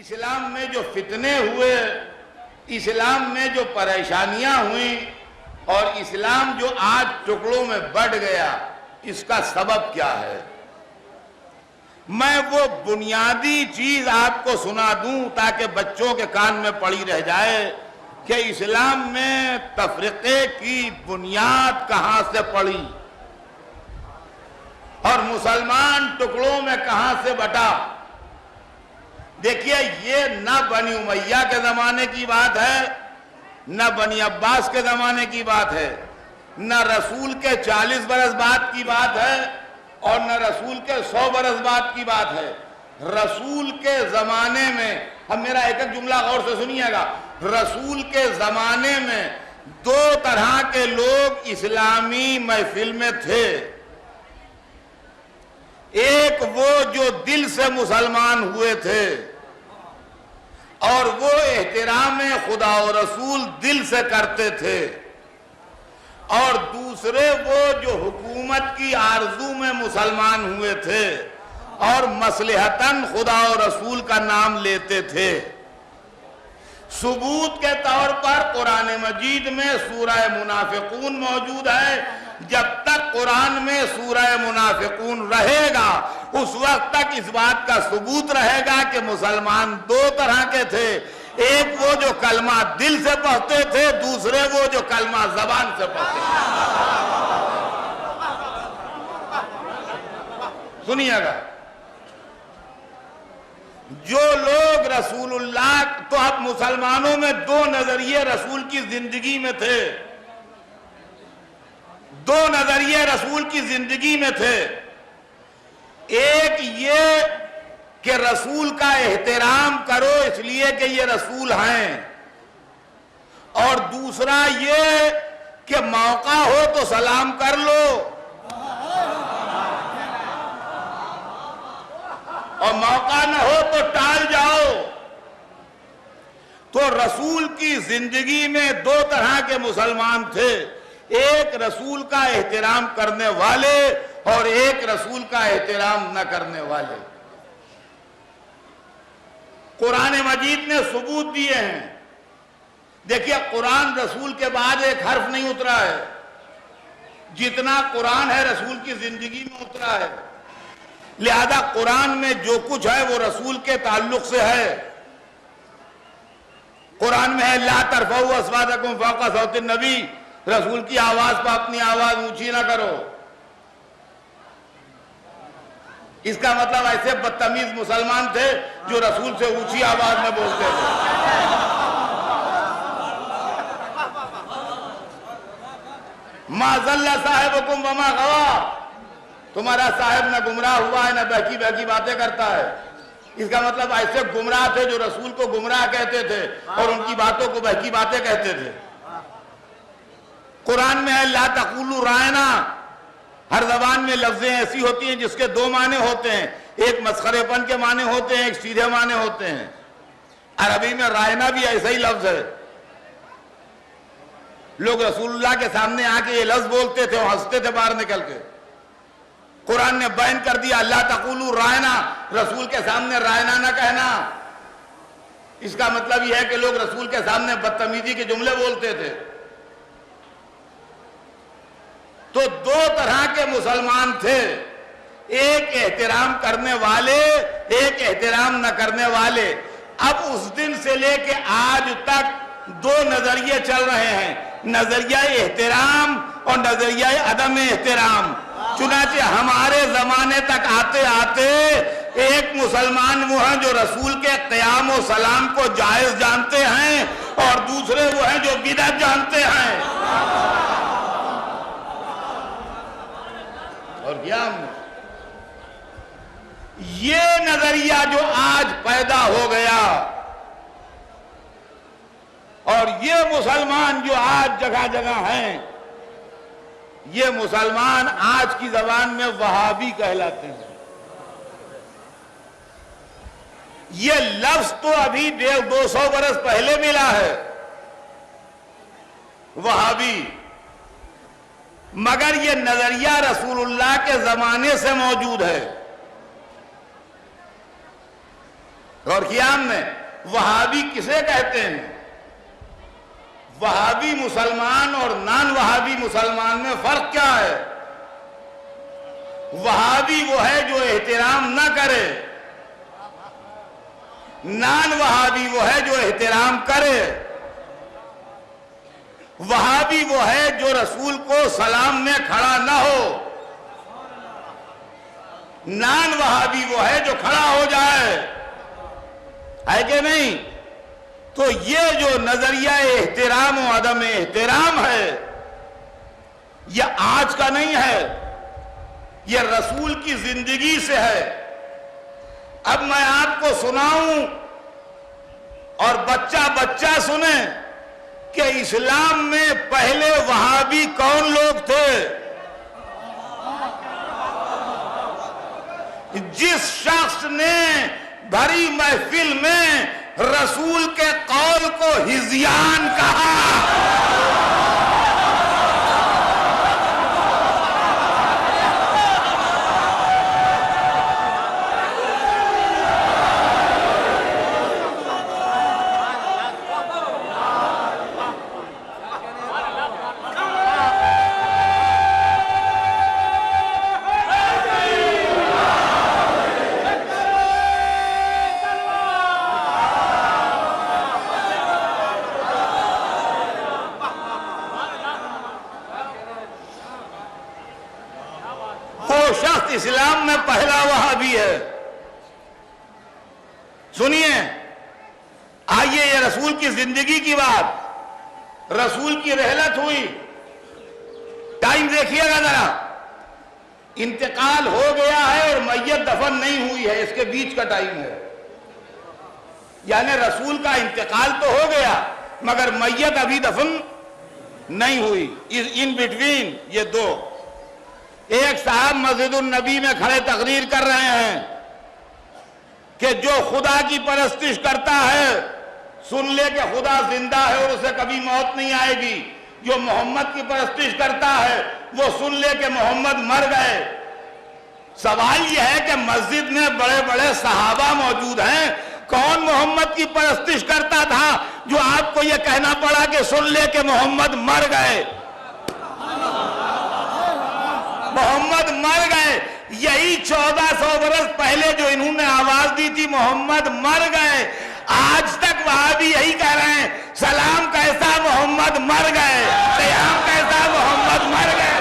اسلام میں جو فتنے ہوئے، اسلام میں جو پریشانیاں ہوئیں اور اسلام جو آج ٹکڑوں میں بٹ گیا، اس کا سبب کیا ہے؟ میں وہ بنیادی چیز آپ کو سنا دوں تاکہ بچوں کے کان میں پڑی رہ جائے کہ اسلام میں تفرقے کی بنیاد کہاں سے پڑی اور مسلمان ٹکڑوں میں کہاں سے بٹا۔ دیکھیے، یہ نہ بنی امیہ کے زمانے کی بات ہے، نہ بنی عباس کے زمانے کی بات ہے، نہ رسول کے 40 برس بعد کی بات ہے اور نہ رسول کے 100 برس بعد کی بات ہے۔ رسول کے زمانے میں، ہم میرا ایک ایک جملہ غور سے سنیے گا، رسول کے زمانے میں دو طرح کے لوگ اسلامی محفل میں تھے۔ ایک وہ جو دل سے مسلمان ہوئے تھے اور وہ احترام خدا و رسول دل سے کرتے تھے، اور دوسرے وہ جو حکومت کی آرزو میں مسلمان ہوئے تھے اور مصلحتاً خدا و رسول کا نام لیتے تھے۔ ثبوت کے طور پر قرآن مجید میں سورہ منافقون موجود ہے۔ جب تک قرآن میں سورہ منافقون رہے گا، اس وقت تک اس بات کا ثبوت رہے گا کہ مسلمان دو طرح کے تھے، ایک وہ جو کلمہ دل سے پڑھتے تھے، دوسرے وہ جو کلمہ زبان سے پڑھتے تھے۔ سنیے گا، جو لوگ رسول اللہ، تو اب مسلمانوں میں دو نظریے رسول کی زندگی میں تھے، دو نظریے رسول کی زندگی میں تھے۔ ایک یہ کہ رسول کا احترام کرو اس لیے کہ یہ رسول ہیں، اور دوسرا یہ کہ موقع ہو تو سلام کر لو اور موقع نہ ہو تو ٹال جاؤ۔ تو رسول کی زندگی میں دو طرح کے مسلمان تھے، ایک رسول کا احترام کرنے والے اور ایک رسول کا احترام نہ کرنے والے۔ قرآن مجید نے ثبوت دیے ہیں۔ دیکھیے، قرآن رسول کے بعد ایک حرف نہیں اترا ہے، جتنا قرآن ہے رسول کی زندگی میں اترا ہے، لہذا قرآن میں جو کچھ ہے وہ رسول کے تعلق سے ہے۔ قرآن میں ہے لا ترفعوا اصواتکم فوق صوت النبی، رسول کی آواز پر اپنی آواز اونچی نہ کرو۔ اس کا مطلب ایسے بدتمیز مسلمان تھے جو رسول سے اونچی آواز میں بولتے تھے۔ ما ضل صاحبکم وما غوی، تمہارا صاحب نہ گمراہ ہوا ہے نہ بہکی بہکی باتیں کرتا ہے۔ اس کا مطلب ایسے گمراہ تھے جو رسول کو گمراہ کہتے تھے اور ان کی باتوں کو بہکی باتیں کہتے تھے۔ قرآن میں ہے لا تقولوا رائنا، ہر زبان میں لفظیں ایسی ہوتی ہیں جس کے دو معنی ہوتے ہیں، ایک مسخرے پن کے معنی ہوتے ہیں، ایک سیدھے معنی ہوتے ہیں۔ عربی میں رائنا بھی ایسا ہی لفظ ہے۔ لوگ رسول اللہ کے سامنے آ کے یہ لفظ بولتے تھے اور ہنستے تھے باہر نکل کے۔ قرآن نے بیان کر دیا لا تقولوا رائنا، رسول کے سامنے رائنا نہ کہنا۔ اس کا مطلب یہ ہے کہ لوگ رسول کے سامنے بدتمیزی کے جملے بولتے تھے۔ تو دو طرح کے مسلمان تھے، ایک احترام کرنے والے، ایک احترام نہ کرنے والے۔ اب اس دن سے لے کے آج تک دو نظریے چل رہے ہیں، نظریہ احترام اور نظریہ عدم احترام۔ چنانچہ ہمارے زمانے تک آتے آتے ایک مسلمان وہ ہیں جو رسول کے قیام و سلام کو جائز جانتے ہیں اور دوسرے وہ ہیں جو بدعت جانتے ہیں۔ اور کیا یہ نظریہ جو آج پیدا ہو گیا اور یہ مسلمان جو آج جگہ جگہ ہیں، یہ مسلمان آج کی زبان میں وہابی کہلاتے ہیں۔ یہ لفظ تو ابھی 150-200 برس پہلے ملا ہے، وہابی، مگر یہ نظریہ رسول اللہ کے زمانے سے موجود ہے۔ اور قیام میں وہابی کسے کہتے ہیں؟ وہابی مسلمان اور نان وہابی مسلمان میں فرق کیا ہے؟ وہابی وہ ہے جو احترام نہ کرے، نان وہابی وہ ہے جو احترام کرے۔ وہابی وہ ہے جو رسول کو سلام میں کھڑا نہ ہو، نان وہابی وہ ہے جو کھڑا ہو جائے، ہے کہ نہیں؟ تو یہ جو نظریہ احترام و عدم احترام ہے یہ آج کا نہیں ہے، یہ رسول کی زندگی سے ہے۔ اب میں آپ کو سناؤں اور بچہ بچہ سنیں کہ اسلام میں پہلے وہابی کون لوگ تھے؟ جس شخص نے بھری محفل میں رسول کے قول کو ہذیان کہا، شخص اسلام میں پہلا وہابی ہے۔ سنیے، آئیے یہ رسول کی زندگی کی بات، رسول کی رحلت ہوئی، ٹائم دیکھیے گا ذرا، انتقال ہو گیا ہے اور میت دفن نہیں ہوئی ہے، اس کے بیچ کا ٹائم ہے، یعنی رسول کا انتقال تو ہو گیا مگر میت ابھی دفن نہیں ہوئی، ان بٹوین یہ دو۔ ایک صاحب مسجد النبی میں کھڑے تقریر کر رہے ہیں کہ جو خدا کی پرستش کرتا ہے سن لے کہ خدا زندہ ہے اور اسے کبھی موت نہیں آئے گی، جو محمد کی پرستش کرتا ہے وہ سن لے کہ محمد مر گئے۔ سوال یہ ہے کہ مسجد میں بڑے بڑے صحابہ موجود ہیں، کون محمد کی پرستش کرتا تھا جو آپ کو یہ کہنا پڑا کہ سن لے کہ محمد مر گئے؟ محمد مر گئے، یہی 1400 برس پہلے جو انہوں نے آواز دی تھی محمد مر گئے، آج تک وہاں بھی یہی کہہ رہے ہیں سلام کیسا محمد مر گئے، قیام کیسا محمد مر گئے۔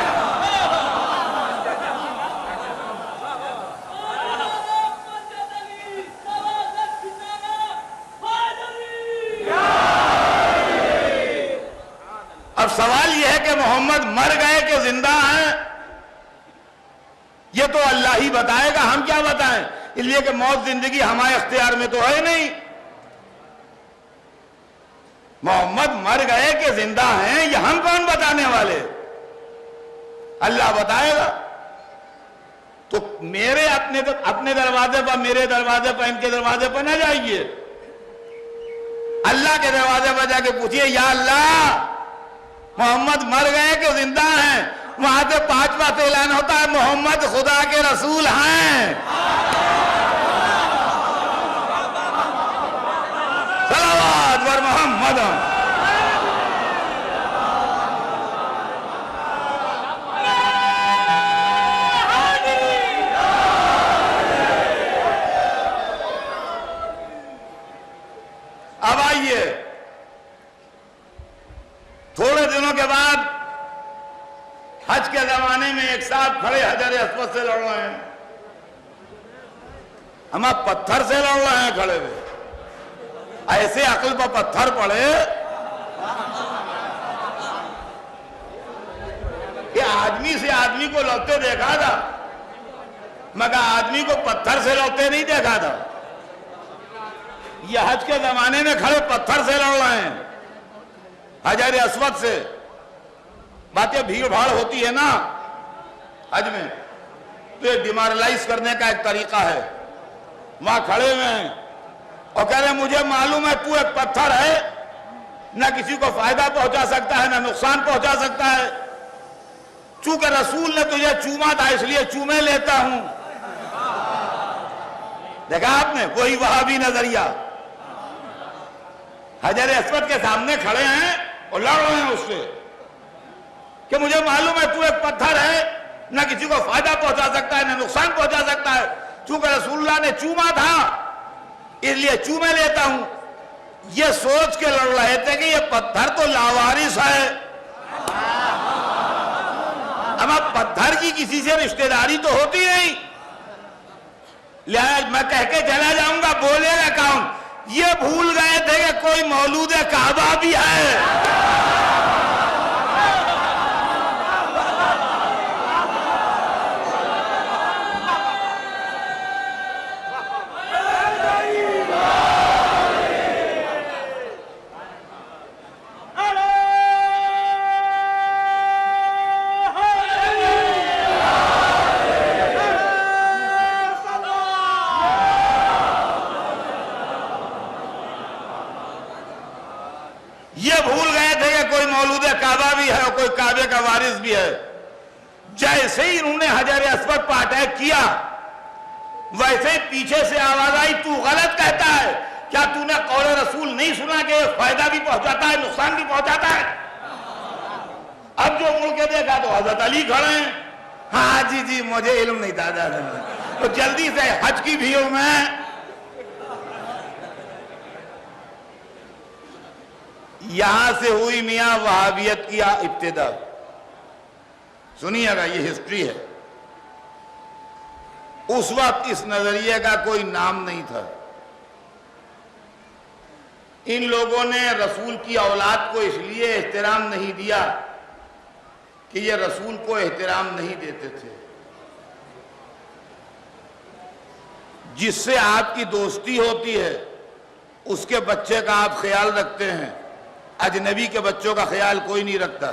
اب سوال یہ ہے کہ محمد مر گئے کہ زندہ ہیں؟ یہ تو اللہ ہی بتائے گا، ہم کیا بتائیں، اس لیے کہ موت زندگی ہمارے اختیار میں تو ہے نہیں۔ محمد مر گئے کہ زندہ ہیں یہ ہم کون بتانے والے، اللہ بتائے گا۔ تو میرے اپنے دروازے پر، میرے دروازے پر، ان کے دروازے پر نہ جائیے، اللہ کے دروازے پر جا کے پوچھئے یا اللہ محمد مر گئے کہ زندہ ہیں؟ وہاں سے 5 بار اعلان ہوتا ہے محمد خدا کے رسول ہیں۔ صلوات بر محمد۔ اب آئیے، تھوڑے دنوں کے بعد حج کے زمانے میں ایک صاحب کھڑے حجر اسود سے لڑ رہے ہیں، ہم آپ پتھر سے لڑ رہے ہیں کھڑے ہوئے، ایسے عقل پر پتھر پڑے کہ آدمی سے آدمی کو لڑتے دیکھا تھا مگر آدمی کو پتھر سے لڑتے نہیں دیکھا تھا۔ یہ حج کے زمانے میں کھڑے پتھر سے لڑ رہے ہیں، حجر اسود سے۔ باتیں بھیڑ بھاڑ ہوتی ہے نا حج میں، تو یہ ڈیمارلائز کرنے کا ایک طریقہ ہے۔ وہاں کھڑے ہوئے ہیں اور کہہ رہے ہیں مجھے معلوم ہے تو ایک پتھر ہے، نہ کسی کو فائدہ پہنچا سکتا ہے نہ نقصان پہنچا سکتا ہے، چونکہ رسول نے تجھے چوما تھا اس لیے چومے لیتا ہوں۔ دیکھا آپ نے وہی وہابی نظریہ، حجر اسود کے سامنے کھڑے ہیں اور لڑ رہے ہیں اس سے کہ مجھے معلوم ہے تو ایک پتھر ہے، نہ کسی کو فائدہ پہنچا سکتا ہے نہ نقصان پہنچا سکتا ہے، چونکہ رسول اللہ نے چوما تھا اس لیے چومے لیتا ہوں۔ یہ سوچ کے لڑ رہے تھے کہ یہ پتھر تو لاوارث ہے، اب پتھر کی کسی سے رشتہ داری تو ہوتی نہیں، لہذا میں کہہ کے چلا جاؤں گا، بولے گا کون؟ یہ بھول گئے تھے کہ کوئی مولود کعبہ بھی ہے۔ یہ بھول گئے تھے کہ کوئی مولود کعبہ بھی ہے اور کوئی کعبے کا وارث بھی ہے۔ جیسے ہی انہوں نے حجر اسود پر اٹیک کیا ویسے ہی پیچھے سے آواز آئی، تو غلط کہتا ہے، کیا تو نے قول رسول نہیں سنا کہ فائدہ بھی پہنچاتا ہے نقصان بھی پہنچاتا ہے؟ اب جو مڑ کے دیکھا تو حضرت علی کھڑے ہیں، ہاں جی مجھے علم نہیں تھا، تو جلدی سے حج کی بھیڑ میں یہاں سے ہوئی میاں وہابیت کی ابتدا۔ سنیے گا، یہ ہسٹری ہے۔ اس وقت اس نظریے کا کوئی نام نہیں تھا۔ ان لوگوں نے رسول کی اولاد کو اس لیے احترام نہیں دیا کہ یہ رسول کو احترام نہیں دیتے تھے۔ جس سے آپ کی دوستی ہوتی ہے اس کے بچے کا آپ خیال رکھتے ہیں، اجنبی کے بچوں کا خیال کوئی نہیں رکھتا۔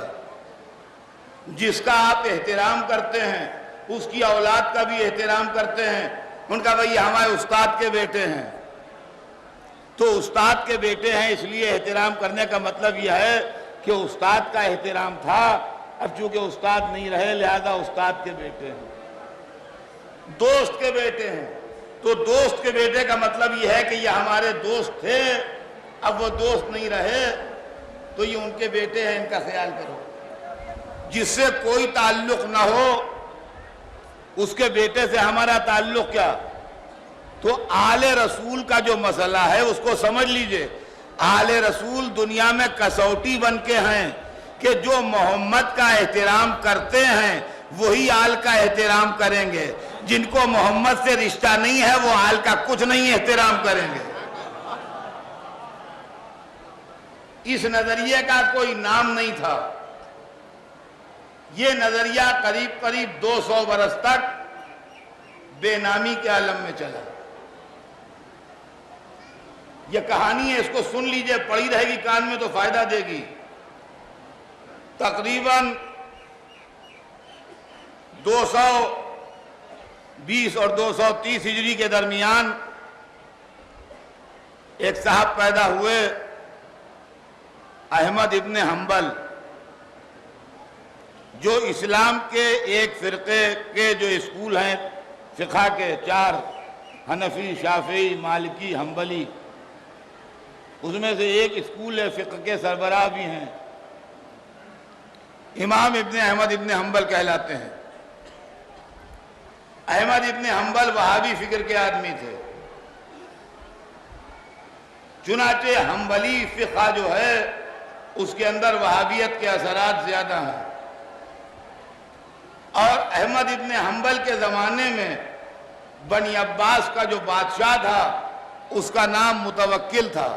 جس کا آپ احترام کرتے ہیں اس کی اولاد کا بھی احترام کرتے ہیں، ان کا بھئی ہمارے استاد کے بیٹے ہیں، تو استاد کے بیٹے ہیں اس لیے احترام کرنے کا مطلب یہ ہے کہ استاد کا احترام تھا، اب چونکہ استاد نہیں رہے لہذا استاد کے بیٹے ہیں۔ دوست کے بیٹے ہیں تو دوست کے بیٹے کا مطلب یہ ہے کہ یہ ہمارے دوست تھے، اب وہ دوست نہیں رہے تو یہ ان کے بیٹے ہیں، ان کا خیال کرو۔ جس سے کوئی تعلق نہ ہو اس کے بیٹے سے ہمارا تعلق کیا؟ تو آل رسول کا جو مسئلہ ہے اس کو سمجھ لیجئے۔ آل رسول دنیا میں کسوٹی بن کے ہیں کہ جو محمد کا احترام کرتے ہیں وہی آل کا احترام کریں گے، جن کو محمد سے رشتہ نہیں ہے وہ آل کا کچھ نہیں احترام کریں گے۔ اس نظریے کا کوئی نام نہیں تھا۔ یہ نظریہ قریب 200 برس تک بے نامی کے عالم میں چلا۔ یہ کہانی ہے، اس کو سن لیجئے، پڑی رہے گی کان میں تو فائدہ دے گی۔ تقریباً 220 اور 230 ہجری کے درمیان ایک صاحب پیدا ہوئے، احمد ابن حنبل، جو اسلام کے ایک فرقے کے جو اسکول ہیں فقہ کے 4، حنفی، شافعی، مالکی، حنبلی، اس میں سے ایک اسکول ہے فقہ کے سربراہ بھی ہیں، امام ابن احمد ابن حنبل کہلاتے ہیں۔ احمد ابن حنبل وہابی فکر کے آدمی تھے، چنانچہ حنبلی فقہ جو ہے اس کے اندر وہابیت کے اثرات زیادہ ہیں، اور احمد ابن حنبل کے زمانے میں بنی عباس کا جو بادشاہ تھا اس کا نام متوکل تھا۔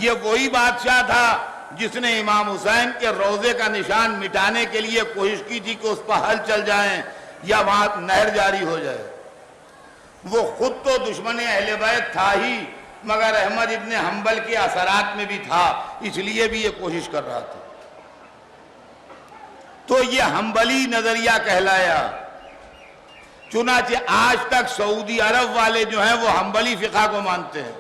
یہ وہی بادشاہ تھا جس نے امام حسین کے روضے کا نشان مٹانے کے لیے کوشش کی تھی کہ اس پر ہل چل جائیں یا وہاں نہر جاری ہو جائے۔ وہ خود تو دشمن اہل بیت تھا ہی، مگر احمد ابن حنبل کے اثرات میں بھی تھا، اس لیے بھی یہ کوشش کر رہا تھا۔ تو یہ حنبلی نظریہ کہلایا۔ چنانچہ آج تک سعودی عرب والے جو ہیں وہ حنبلی فقہ کو مانتے ہیں۔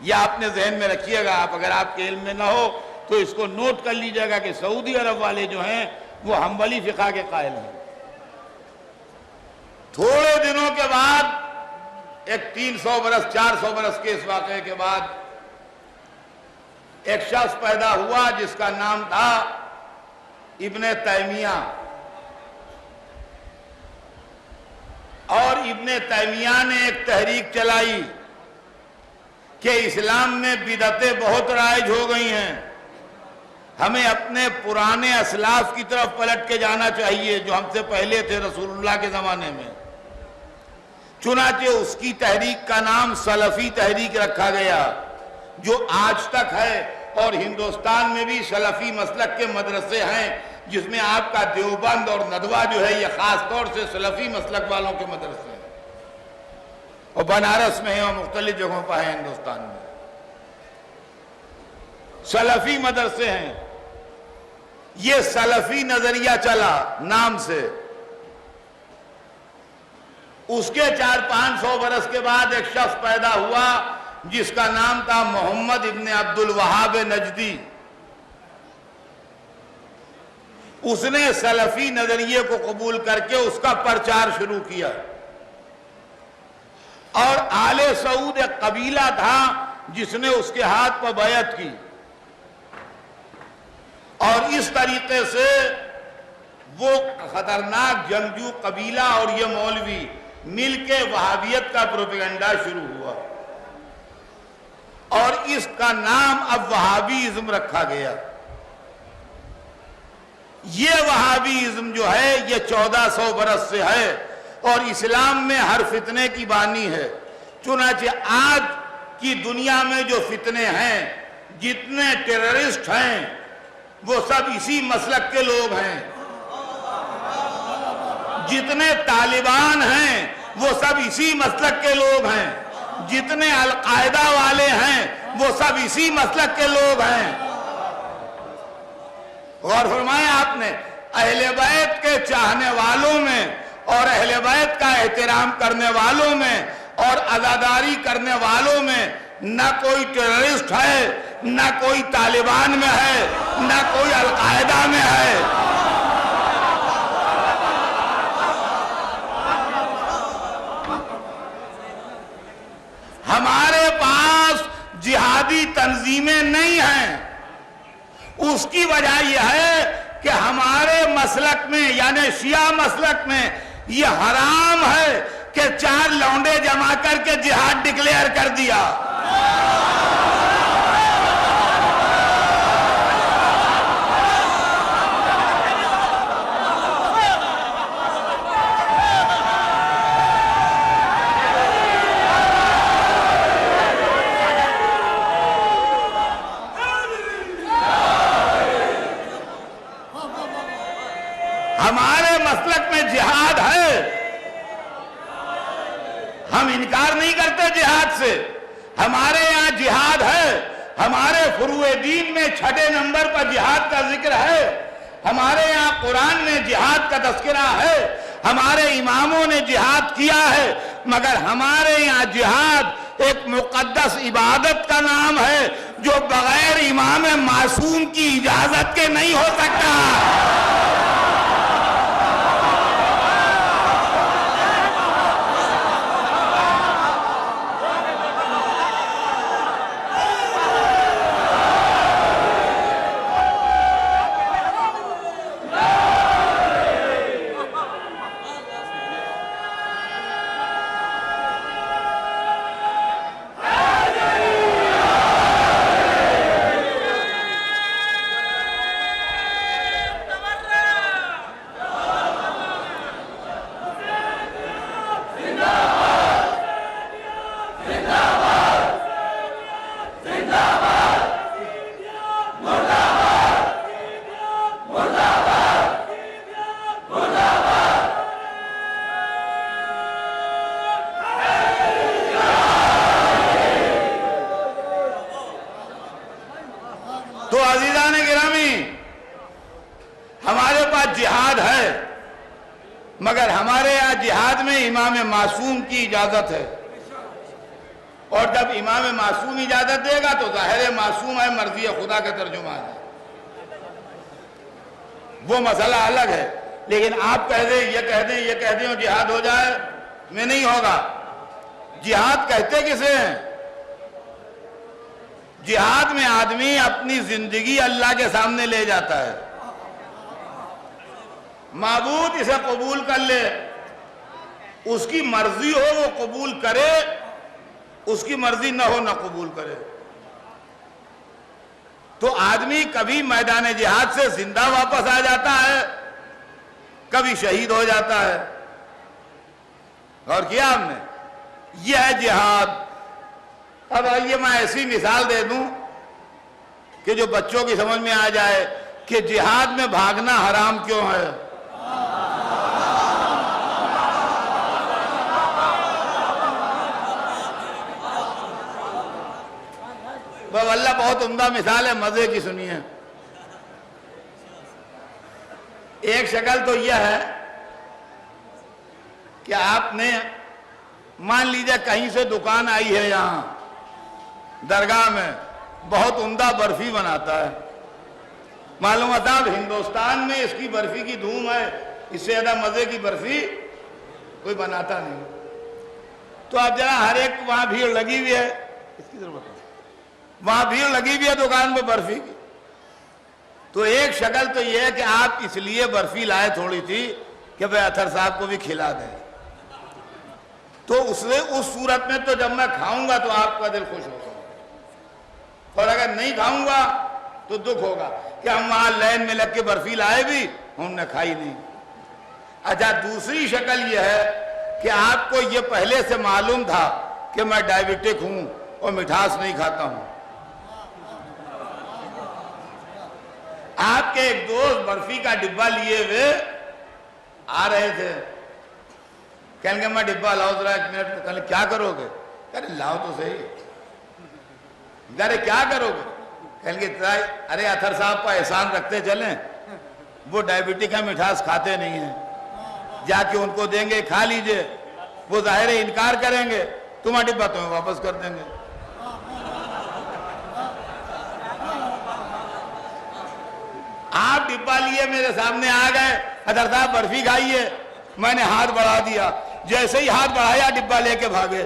یہ اپنے ذہن میں رکھیے گا، آپ اگر آپ کے علم میں نہ ہو تو اس کو نوٹ کر لیجئے گا کہ سعودی عرب والے جو ہیں وہ حنبلی فقہ کے قائل ہیں۔ تھوڑے دنوں کے بعد ایک 300 برس 400 برس کے اس واقعے کے بعد ایک شخص پیدا ہوا جس کا نام تھا ابن تیمیہ، اور ابن تیمیہ نے ایک تحریک چلائی کہ اسلام میں بدعتیں بہت رائج ہو گئی ہیں، ہمیں اپنے پرانے اسلاف کی طرف پلٹ کے جانا چاہیے جو ہم سے پہلے تھے رسول اللہ کے زمانے میں۔ چنانچہ اس کی تحریک کا نام سلفی تحریک رکھا گیا، جو آج تک ہے، اور ہندوستان میں بھی سلفی مسلک کے مدرسے ہیں، جس میں آپ کا دیوبند اور ندوہ جو ہے یہ خاص طور سے سلفی مسلک والوں کے مدرسے ہیں، اور بنارس میں ہیں اور مختلف جگہوں پر ہیں ہندوستان میں سلفی مدرسے ہیں۔ یہ سلفی نظریہ چلا نام سے۔ اس کے 400-500 برس کے بعد ایک شخص پیدا ہوا جس کا نام تھا محمد ابن عبد الوہاب نجدی۔ اس نے سلفی نظریے کو قبول کر کے اس کا پرچار شروع کیا، اور آل سعود ایک قبیلہ تھا جس نے اس کے ہاتھ پر بیعت کی، اور اس طریقے سے وہ خطرناک جنگجو قبیلہ اور یہ مولوی مل کے وہابیت کا پروپیگنڈا شروع ہوا، اور اس کا نام اب وہابیزم رکھا گیا۔ یہ وہابیزم جو ہے یہ 1400 برس سے ہے، اور اسلام میں ہر فتنے کی بانی ہے۔ چنانچہ آج کی دنیا میں جو فتنے ہیں، جتنے ٹیررسٹ ہیں، وہ سب اسی مسلک کے لوگ ہیں۔ جتنے طالبان ہیں وہ سب اسی مسلک کے لوگ ہیں، جتنے القاعدہ والے ہیں وہ سب اسی مسلک کے لوگ ہیں۔ غور فرمائیں آپ نے، اہل بیت کے چاہنے والوں میں اور اہل بیت کا احترام کرنے والوں میں اور عزاداری کرنے والوں میں نہ کوئی ٹیررسٹ ہے، نہ کوئی طالبان میں ہے، نہ کوئی القاعدہ میں ہے۔ ہمارے پاس جہادی تنظیمیں نہیں ہیں۔ اس کی وجہ یہ ہے کہ ہمارے مسلک میں یعنی شیعہ مسلک میں یہ حرام ہے کہ 4 لونڈے جمع کر کے جہاد ڈکلیئر کر دیا۔ ہمارے مسلک میں جہاد ہے، ہم انکار نہیں کرتے جہاد سے، ہمارے یہاں جہاد ہے۔ ہمارے فروع دین میں 6 نمبر پر جہاد کا ذکر ہے، ہمارے یہاں قرآن میں جہاد کا تذکرہ ہے، ہمارے اماموں نے جہاد کیا ہے، مگر ہمارے یہاں جہاد ایک مقدس عبادت کا نام ہے جو بغیر امام معصوم کی اجازت کے نہیں ہو سکتا۔ تو عزیزان گرامی، ہمارے پاس جہاد ہے، مگر ہمارے یہاں جہاد میں امام معصوم کی اجازت ہے، اور جب امام معصوم اجازت دے گا تو ظاہر معصوم ہے، مرضی خدا کا ترجمہ ہے، وہ مسئلہ الگ ہے۔ لیکن آپ کہہ دیں یہ کہہ دیں اور جہاد ہو جائے، میں نہیں ہوگا۔ جہاد کہتے کسے ہیں؟ جہاد میں آدمی اپنی زندگی اللہ کے سامنے لے جاتا ہے، معبود اسے قبول کر لے، اس کی مرضی ہو وہ قبول کرے، اس کی مرضی نہ ہو نہ قبول کرے۔ تو آدمی کبھی میدان جہاد سے زندہ واپس آ جاتا ہے، کبھی شہید ہو جاتا ہے۔ اور کیا ہم نے، یہ ہے جہاد۔ اب آئیے میں ایسی مثال دے دوں کہ جو بچوں کی سمجھ میں آ جائے کہ جہاد میں بھاگنا حرام کیوں ہے۔ اللہ بہت عمدہ مثال ہے، مزے کی سنیے۔ ایک شکل تو یہ ہے کہ آپ نے مان لیجئے کہیں سے دکان آئی ہے یہاں درگاہ میں، بہت عمدہ برفی بناتا ہے، معلوم ہوتا ہے ہندوستان میں اس کی برفی کی دھوم ہے، اس سے زیادہ مزے کی برفی کوئی بناتا نہیں۔ تو اب ذرا ہر ایک وہاں بھیڑ لگی ہوئی ہے، اس کی ضرورت ہے، وہاں بھیڑ لگی ہوئی ہے دکان پہ برفی کی۔ تو ایک شکل تو یہ ہے کہ آپ اس لیے برفی لائے تھوڑی تھی کہ بھئی اطہر صاحب کو بھی کھلا دیں، تو اس صورت میں تو جب میں کھاؤں گا تو آپ کا دل خوش ہوگا، اور اگر نہیں کھاؤں گا تو دکھ ہوگا کہ ہم وہاں لین میں لگ کے برفی لائے بھی ہم نے کھائی نہیں۔ اچھا، دوسری شکل یہ ہے کہ آپ کو یہ پہلے سے معلوم تھا کہ میں ڈائیبٹک ہوں اور مٹھاس نہیں کھاتا ہوں۔ آپ کے ایک دوست برفی کا ڈبہ لیے ہوئے آ رہے تھے، کہنے کہ میں ڈبہ لاؤ ذرا ایک منٹ، کہنے کیا کرو گے؟ کہنے لاؤ تو صحیح، کہنے کیا کرو گے؟ کہنے کہ ارے اطہر صاحب کا احسان رکھتے چلیں، وہ ڈائیبٹک ہے مٹھاس کھاتے نہیں ہیں، جا کے ان کو دیں گے کھا لیجئے، وہ ظاہر انکار کریں گے، تمہارا ڈبہ تمہیں واپس کر دیں گے۔ آپ ڈبہ لیے میرے سامنے آ گئے، اطہر صاحب برفی کھائیے، میں نے ہاتھ بڑھا دیا، جیسے ہی ہاتھ بڑھایا ڈبہ لے کے بھاگے۔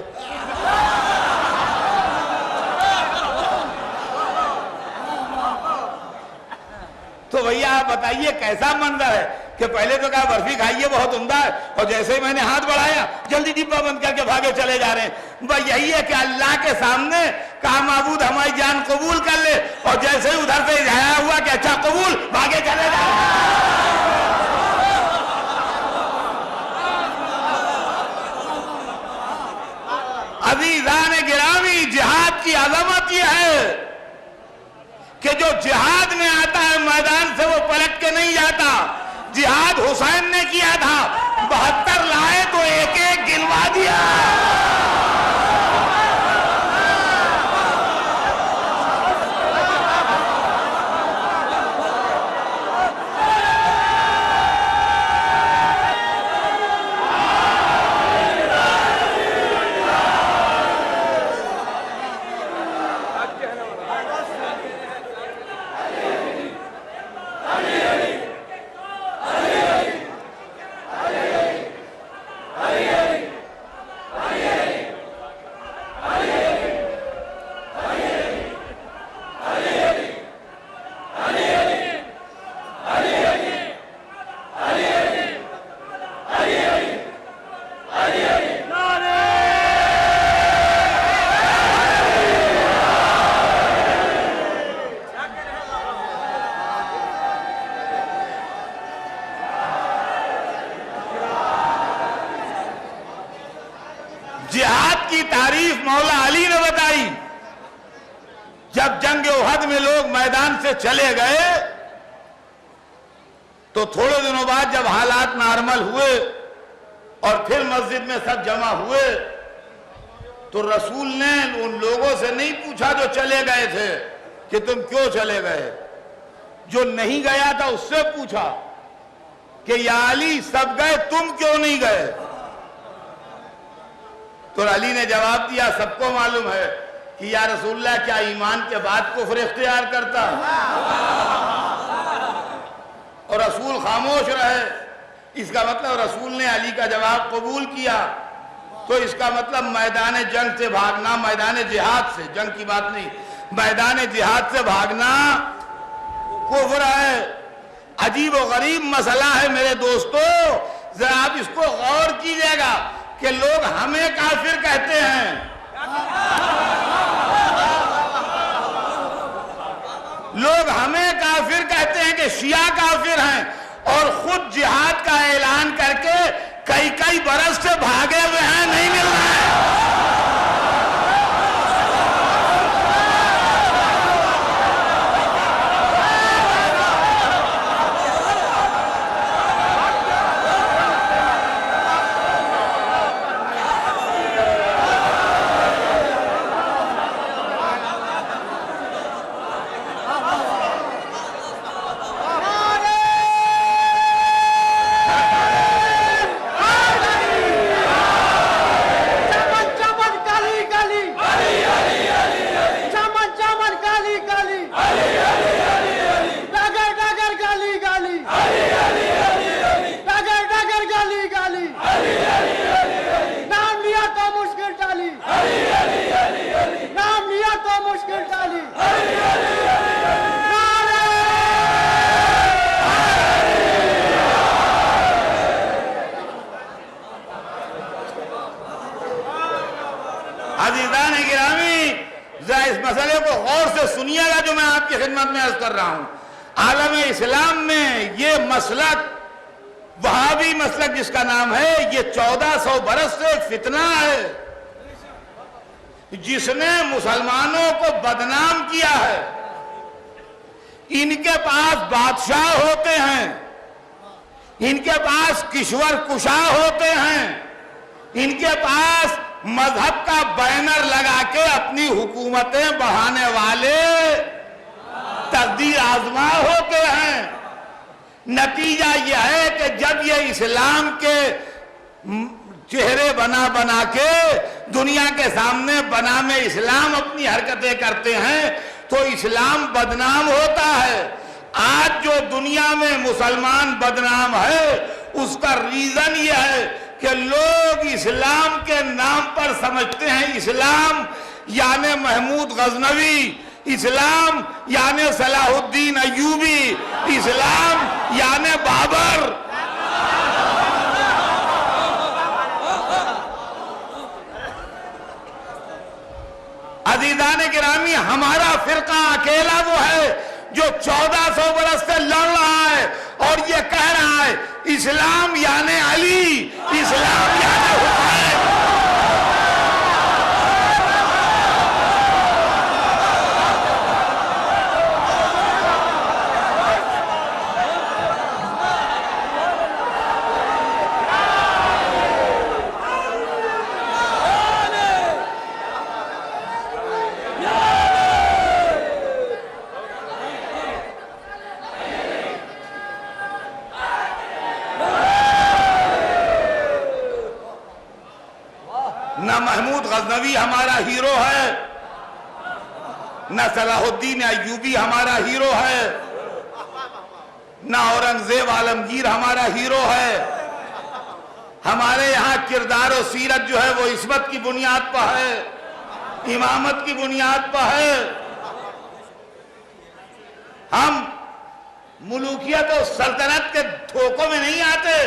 تو بھیا آپ بتائیے کیسا منظر ہے کہ پہلے تو کہا برفی کھائیے بہت عمدہ ہے، اور جیسے ہی میں نے ہاتھ بڑھایا جلدی ڈبہ بند کر کے بھاگے چلے جا رہے ہیں۔ بھائی یہی ہے کہ اللہ کے سامنے کہا معبود ہماری جان قبول کر لے، اور جیسے ہی ادھر سے اظہار ہوا کہ اچھا قبول، بھاگے چلے جا رہے ہیں۔ عزیزان گرامی، جہاد کی عظمت یہ ہے کہ جو جہاد میں آتا ہے میدان سے وہ پلٹ کے نہیں جاتا۔ جہاد حسین نے کیا تھا، 72 لائے تو ایک ایک گنوا دیا۔ جہاد کی تعریف مولا علی نے بتائی۔ جب جنگ احد میں لوگ میدان سے چلے گئے تو تھوڑے دنوں بعد جب حالات نارمل ہوئے اور پھر مسجد میں سب جمع ہوئے تو رسول نے ان لوگوں سے نہیں پوچھا جو چلے گئے تھے کہ تم کیوں چلے گئے، جو نہیں گیا تھا اس سے پوچھا کہ یا علی سب گئے تم کیوں نہیں گئے؟ تو علی نے جواب دیا، سب کو معلوم ہے کہ یا رسول اللہ کیا ایمان کے بعد کفر اختیار کرتا؟ اور رسول خاموش رہے۔ اس کا مطلب رسول نے علی کا جواب قبول کیا، تو اس کا مطلب میدان جنگ سے بھاگنا، میدان جہاد سے، جنگ کی بات نہیں، میدان جہاد سے بھاگنا کفر ہے۔ عجیب و غریب مسئلہ ہے میرے دوستو، ذرا آپ اس کو غور کیجئے گا کہ لوگ ہمیں کافر کہتے ہیں، لوگ ہمیں کافر کہتے ہیں کہ شیعہ کافر ہیں، اور خود جہاد کا اعلان کر کے کئی برس سے بھاگے ہوئے ہیں، نہیں مل رہا ہے۔ عزیزان گرامی، ذرا اس مسئلے کو غور سے سنیے گا جو میں آپ کی خدمت میں عرض کر رہا ہوں۔ عالم اسلام میں یہ مسلک، وہابی مسلک جس کا نام ہے، یہ 1400 برس سے ایک فتنہ ہے جس نے مسلمانوں کو بدنام کیا ہے۔ ان کے پاس بادشاہ ہوتے ہیں، ان کے پاس کشور کشا ہوتے ہیں، ان کے پاس مذہب کا بینر لگا کے اپنی حکومتیں بڑھانے والے تقدیر آزما ہوتے ہیں۔ نتیجہ یہ ہے کہ جب یہ اسلام کے چہرے بنا کے دنیا کے سامنے بنام اسلام اپنی حرکتیں کرتے ہیں تو اسلام بدنام ہوتا ہے۔ آج جو دنیا میں مسلمان بدنام ہے اس کا ریزن یہ ہے کہ لوگ اسلام کے نام پر سمجھتے ہیں اسلام یعنی محمود غزنوی، اسلام یعنی صلاح الدین ایوبی، اسلام یعنی بابر۔ عزیزان گرامی، ہمارا فرقہ اکیلا وہ ہے جو 1400 برس سے لڑ رہا ہے اور یہ کہہ رہا ہے اسلام یعنی علی، اسلام یعنی حسین۔ نہ محمود غزنوی ہمارا ہیرو ہے، نہ صلاح الدین ایوبی ہمارا ہیرو ہے، نہ اورنگزیب عالمگیر ہمارا ہیرو ہے۔ ہمارے یہاں کردار و سیرت جو ہے وہ عصمت کی بنیاد پر ہے، امامت کی بنیاد پر ہے۔ ہم ملوکیت و سلطنت کے دھوکوں میں نہیں آتے۔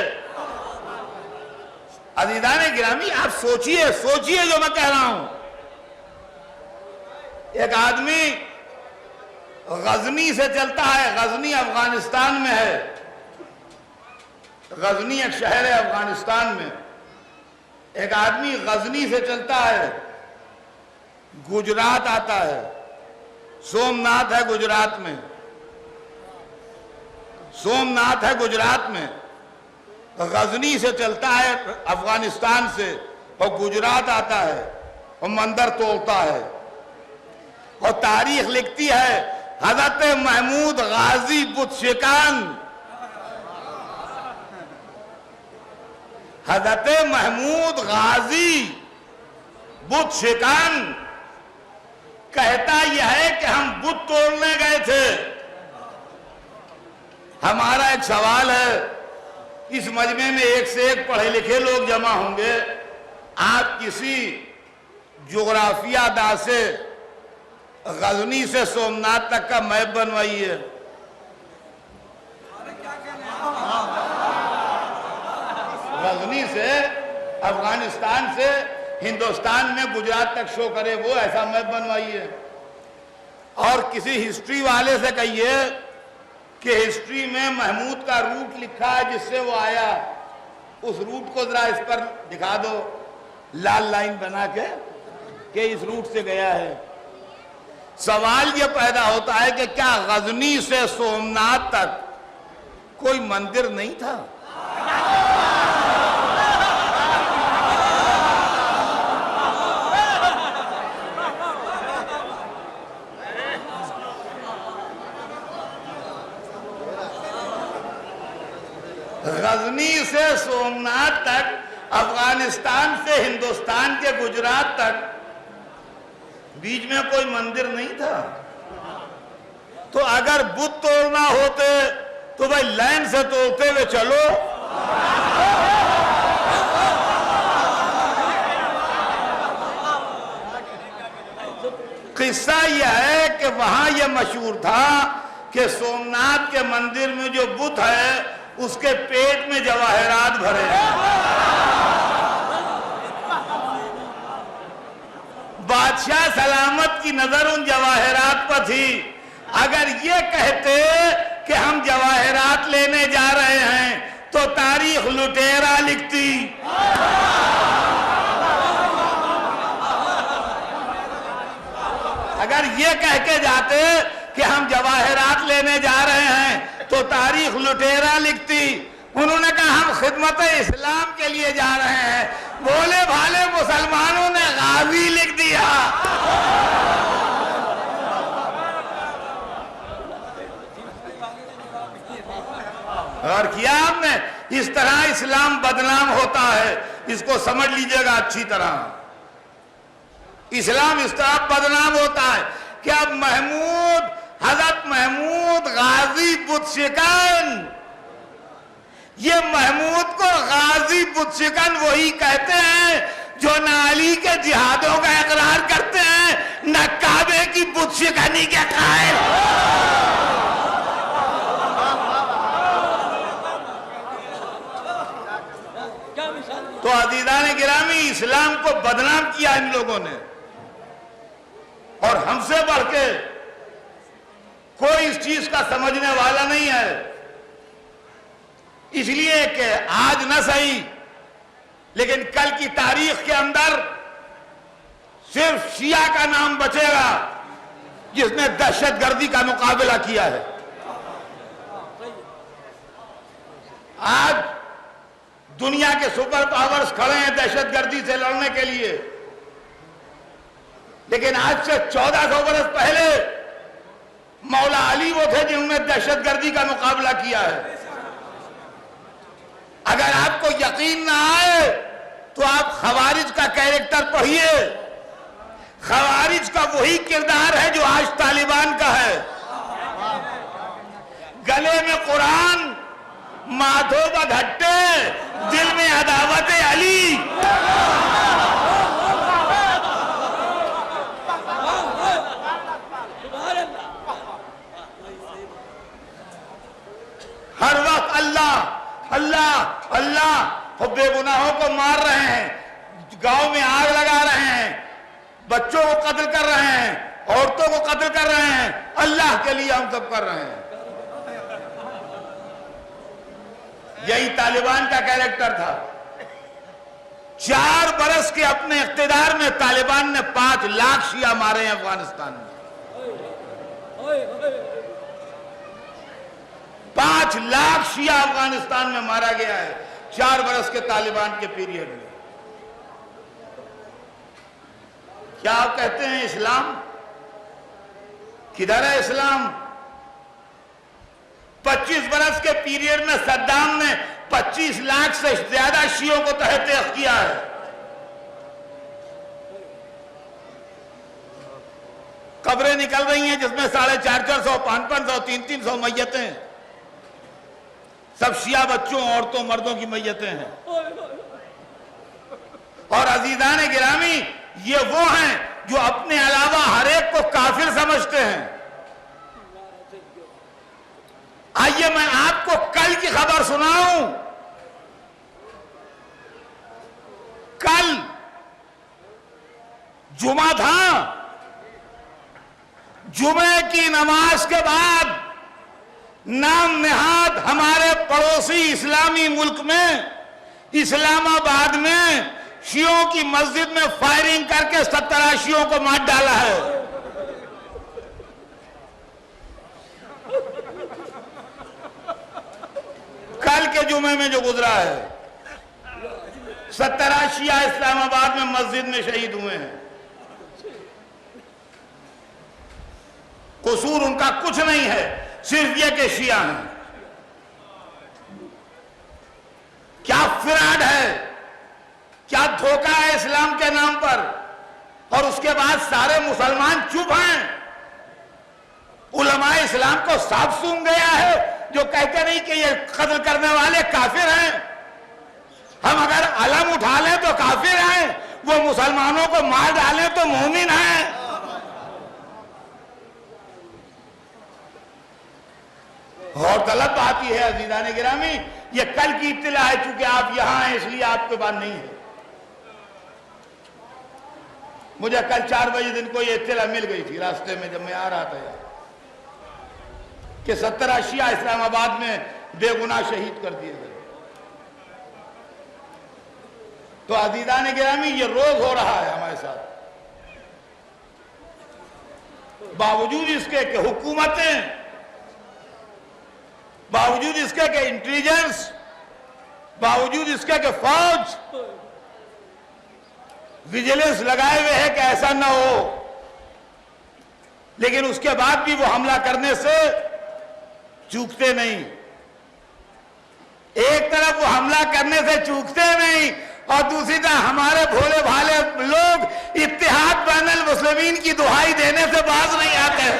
عزیزان گرامی، آپ سوچئے جو میں کہہ رہا ہوں۔ ایک آدمی غزنی سے چلتا ہے، غزنی افغانستان میں ہے، غزنی ایک شہر ہے افغانستان میں۔ ایک آدمی غزنی سے چلتا ہے، گجرات آتا ہے، سومناتھ ہے گجرات میں، سومناتھ ہے گجرات میں، غزنی سے چلتا ہے افغانستان سے اور گجرات آتا ہے اور مندر توڑتا ہے، اور تاریخ لکھتی ہے حضرت محمود غازی بت شکن، حضرت محمود غازی بت شکن کہتا یہ ہے کہ ہم بت توڑنے گئے تھے۔ ہمارا ایک سوال ہے، اس مجمع میں ایک سے ایک پڑھے لکھے لوگ جمع ہوں گے. آپ کسی جغرافیہ داں سے غزنی سے سومنات تک کا میپ بنوائیے. غزنی سے افغانستان سے ہندوستان میں گجرات تک شو کرے وہ ایسا میپ بنوائیے. اور کسی ہسٹری والے سے کہیے کہ ہسٹری میں محمود کا روٹ لکھا ہے جس سے وہ آیا, اس روٹ کو ذرا اس پر دکھا دو لال لائن بنا کے کہ اس روٹ سے گیا ہے. سوال یہ پیدا ہوتا ہے کہ کیا غزنی سے سومنات تک کوئی مندر نہیں تھا؟ غزنی سے سومنات تک, افغانستان سے ہندوستان کے گجرات تک بیچ میں کوئی مندر نہیں تھا. تو اگر بت توڑنا ہوتے تو بھائی لائن سے توڑتے ہوئے چلو. قصہ یہ ہے کہ وہاں یہ مشہور تھا کہ سومنات کے مندر میں جو بت ہے اس کے پیٹ میں جواہرات بھرے ہیں. بادشاہ سلامت کی نظر ان جواہرات پر تھی. اگر یہ کہتے کہ ہم جواہرات لینے جا رہے ہیں تو تاریخ لٹیرا لکھتی. اگر یہ کہہ کے جاتے کہ ہم جواہرات لینے جا رہے ہیں تو تاریخ لٹیرا لکھتی. انہوں نے کہا ہم خدمت اسلام کے لیے جا رہے ہیں. بولے بھالے مسلمانوں نے غازی لکھ دیا. اور کیا آپ نے, اس طرح اسلام بدنام ہوتا ہے. اس کو سمجھ لیجئے گا اچھی طرح. اسلام اس طرح بدنام ہوتا ہے کہ اب حضرت محمود غازی بت شکن, یہ محمود کو غازی بت شکن وہی کہتے ہیں جو نہ علی کے جہادوں کا اقرار کرتے ہیں نہ کعبے کی بت شکنی کے قائل. تو عزیزان گرامی, اسلام کو بدنام کیا ان لوگوں نے, اور ہم سے بڑھ کے کوئی اس چیز کا سمجھنے والا نہیں ہے. اس لیے کہ آج نہ صحیح لیکن کل کی تاریخ کے اندر صرف شیعہ کا نام بچے گا جس نے دہشت گردی کا مقابلہ کیا ہے. آج دنیا کے سپر پاورز کھڑے ہیں دہشت گردی سے لڑنے کے لیے, لیکن آج سے 1400 برس پہلے مولا علی وہ تھے جنہوں نے دہشت گردی کا مقابلہ کیا ہے. اگر آپ کو یقین نہ آئے تو آپ خوارج کا کیریکٹر پڑھیے. خوارج کا وہی کردار ہے جو آج طالبان کا ہے. گلے میں قرآن, ماتھوں پر گھٹے, دل میں عداوت علی. ہر وقت اللہ اللہ اللہ, بے گناہوں کو مار رہے ہیں, گاؤں میں آگ لگا رہے ہیں, بچوں کو قتل کر رہے ہیں, عورتوں کو قتل کر رہے ہیں. اللہ کے لیے ہم سب کر رہے ہیں. یہی طالبان کا کیریکٹر تھا. 4 برس کے اپنے اقتدار میں طالبان نے 5 لاکھ شیعہ مارے ہیں افغانستان میں. 5 لاکھ شیعہ افغانستان میں مارا گیا ہے 4 برس کے طالبان کے پیریڈ میں. کیا آپ کہتے ہیں اسلام کدھر ہے؟ اسلام 25 برس کے پیریڈ میں صدام نے 25 لاکھ سے زیادہ شیعوں کو تحت طیق کیا ہے. قبریں نکل رہی ہیں جس میں 450 500 300 میتیں. سب شیعہ بچوں عورتوں مردوں کی میتیں ہیں. اور عزیزان گرامی یہ وہ ہیں جو اپنے علاوہ ہر ایک کو کافر سمجھتے ہیں. آئیے میں آپ کو کل کی خبر سناؤں. کل جمعہ تھا. جمعے کی نماز کے بعد نام نہاد ہمارے پڑوسی اسلامی ملک میں اسلام آباد میں شیعوں کی مسجد میں فائرنگ کر کے 17 شیعوں کو مار ڈالا ہے. کل کے جمعے میں جو گزرا ہے 17 شیعہ اسلام آباد میں مسجد میں شہید ہوئے ہیں. قصور ان کا کچھ نہیں ہے، صرف یہ کہ شیعہ ہیں. کیا فراڈ ہے، کیا دھوکہ ہے اسلام کے نام پر. اور اس کے بعد سارے مسلمان چپ ہیں. علماء اسلام کو صاف سون گیا ہے جو کہتے نہیں کہ یہ قتل کرنے والے کافر ہیں. ہم اگر علم اٹھا لیں تو کافر ہیں، وہ مسلمانوں کو مار ڈالیں تو مومن ہیں. اور طلب بات یہ ہے عزیزان گرامی، یہ کل کی اطلاع ہے، چونکہ آپ یہاں ہیں اس لیے آپ کے پاس نہیں ہے. مجھے کل 4 بجے دن کو یہ اطلاع مل گئی تھی راستے میں جب میں آ رہا تھا کہ 17 شیعہ اسلام آباد میں بے گناہ شہید کر دیے گئے. تو عزیزان گرامی یہ روز ہو رہا ہے ہمارے ساتھ. باوجود اس کے کہ حکومتیں، باوجود اس کے کہ انٹیلیجنس، باوجود اس کے کہ فوج ویجیلنس لگائے ہوئے ہے کہ ایسا نہ ہو، لیکن اس کے بعد بھی وہ حملہ کرنے سے چوکتے نہیں. ایک طرف وہ حملہ کرنے سے چوکتے نہیں اور دوسری طرف ہمارے بھولے بھالے لوگ اتحاد بین المسلمین کی دہائی دینے سے باز نہیں آتے.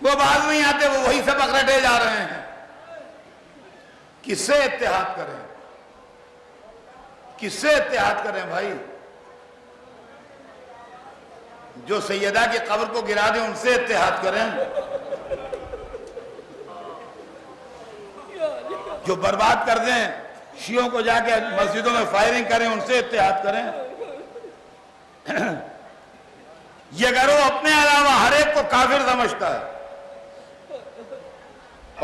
وہ باز نہیں آتے، وہ وہی سبق رٹے جا رہے ہیں. کس سے اتحاد کریں، کس سے اتحاد کریں بھائی؟ جو سیدہ کی قبر کو گرا دیں ان سے اتحاد کریں، جو برباد کر دیں شیعوں کو جا کے مسجدوں میں فائرنگ کریں ان سے اتحاد کریں. یہ گروہ اپنے علاوہ ہر ایک کو کافر سمجھتا ہے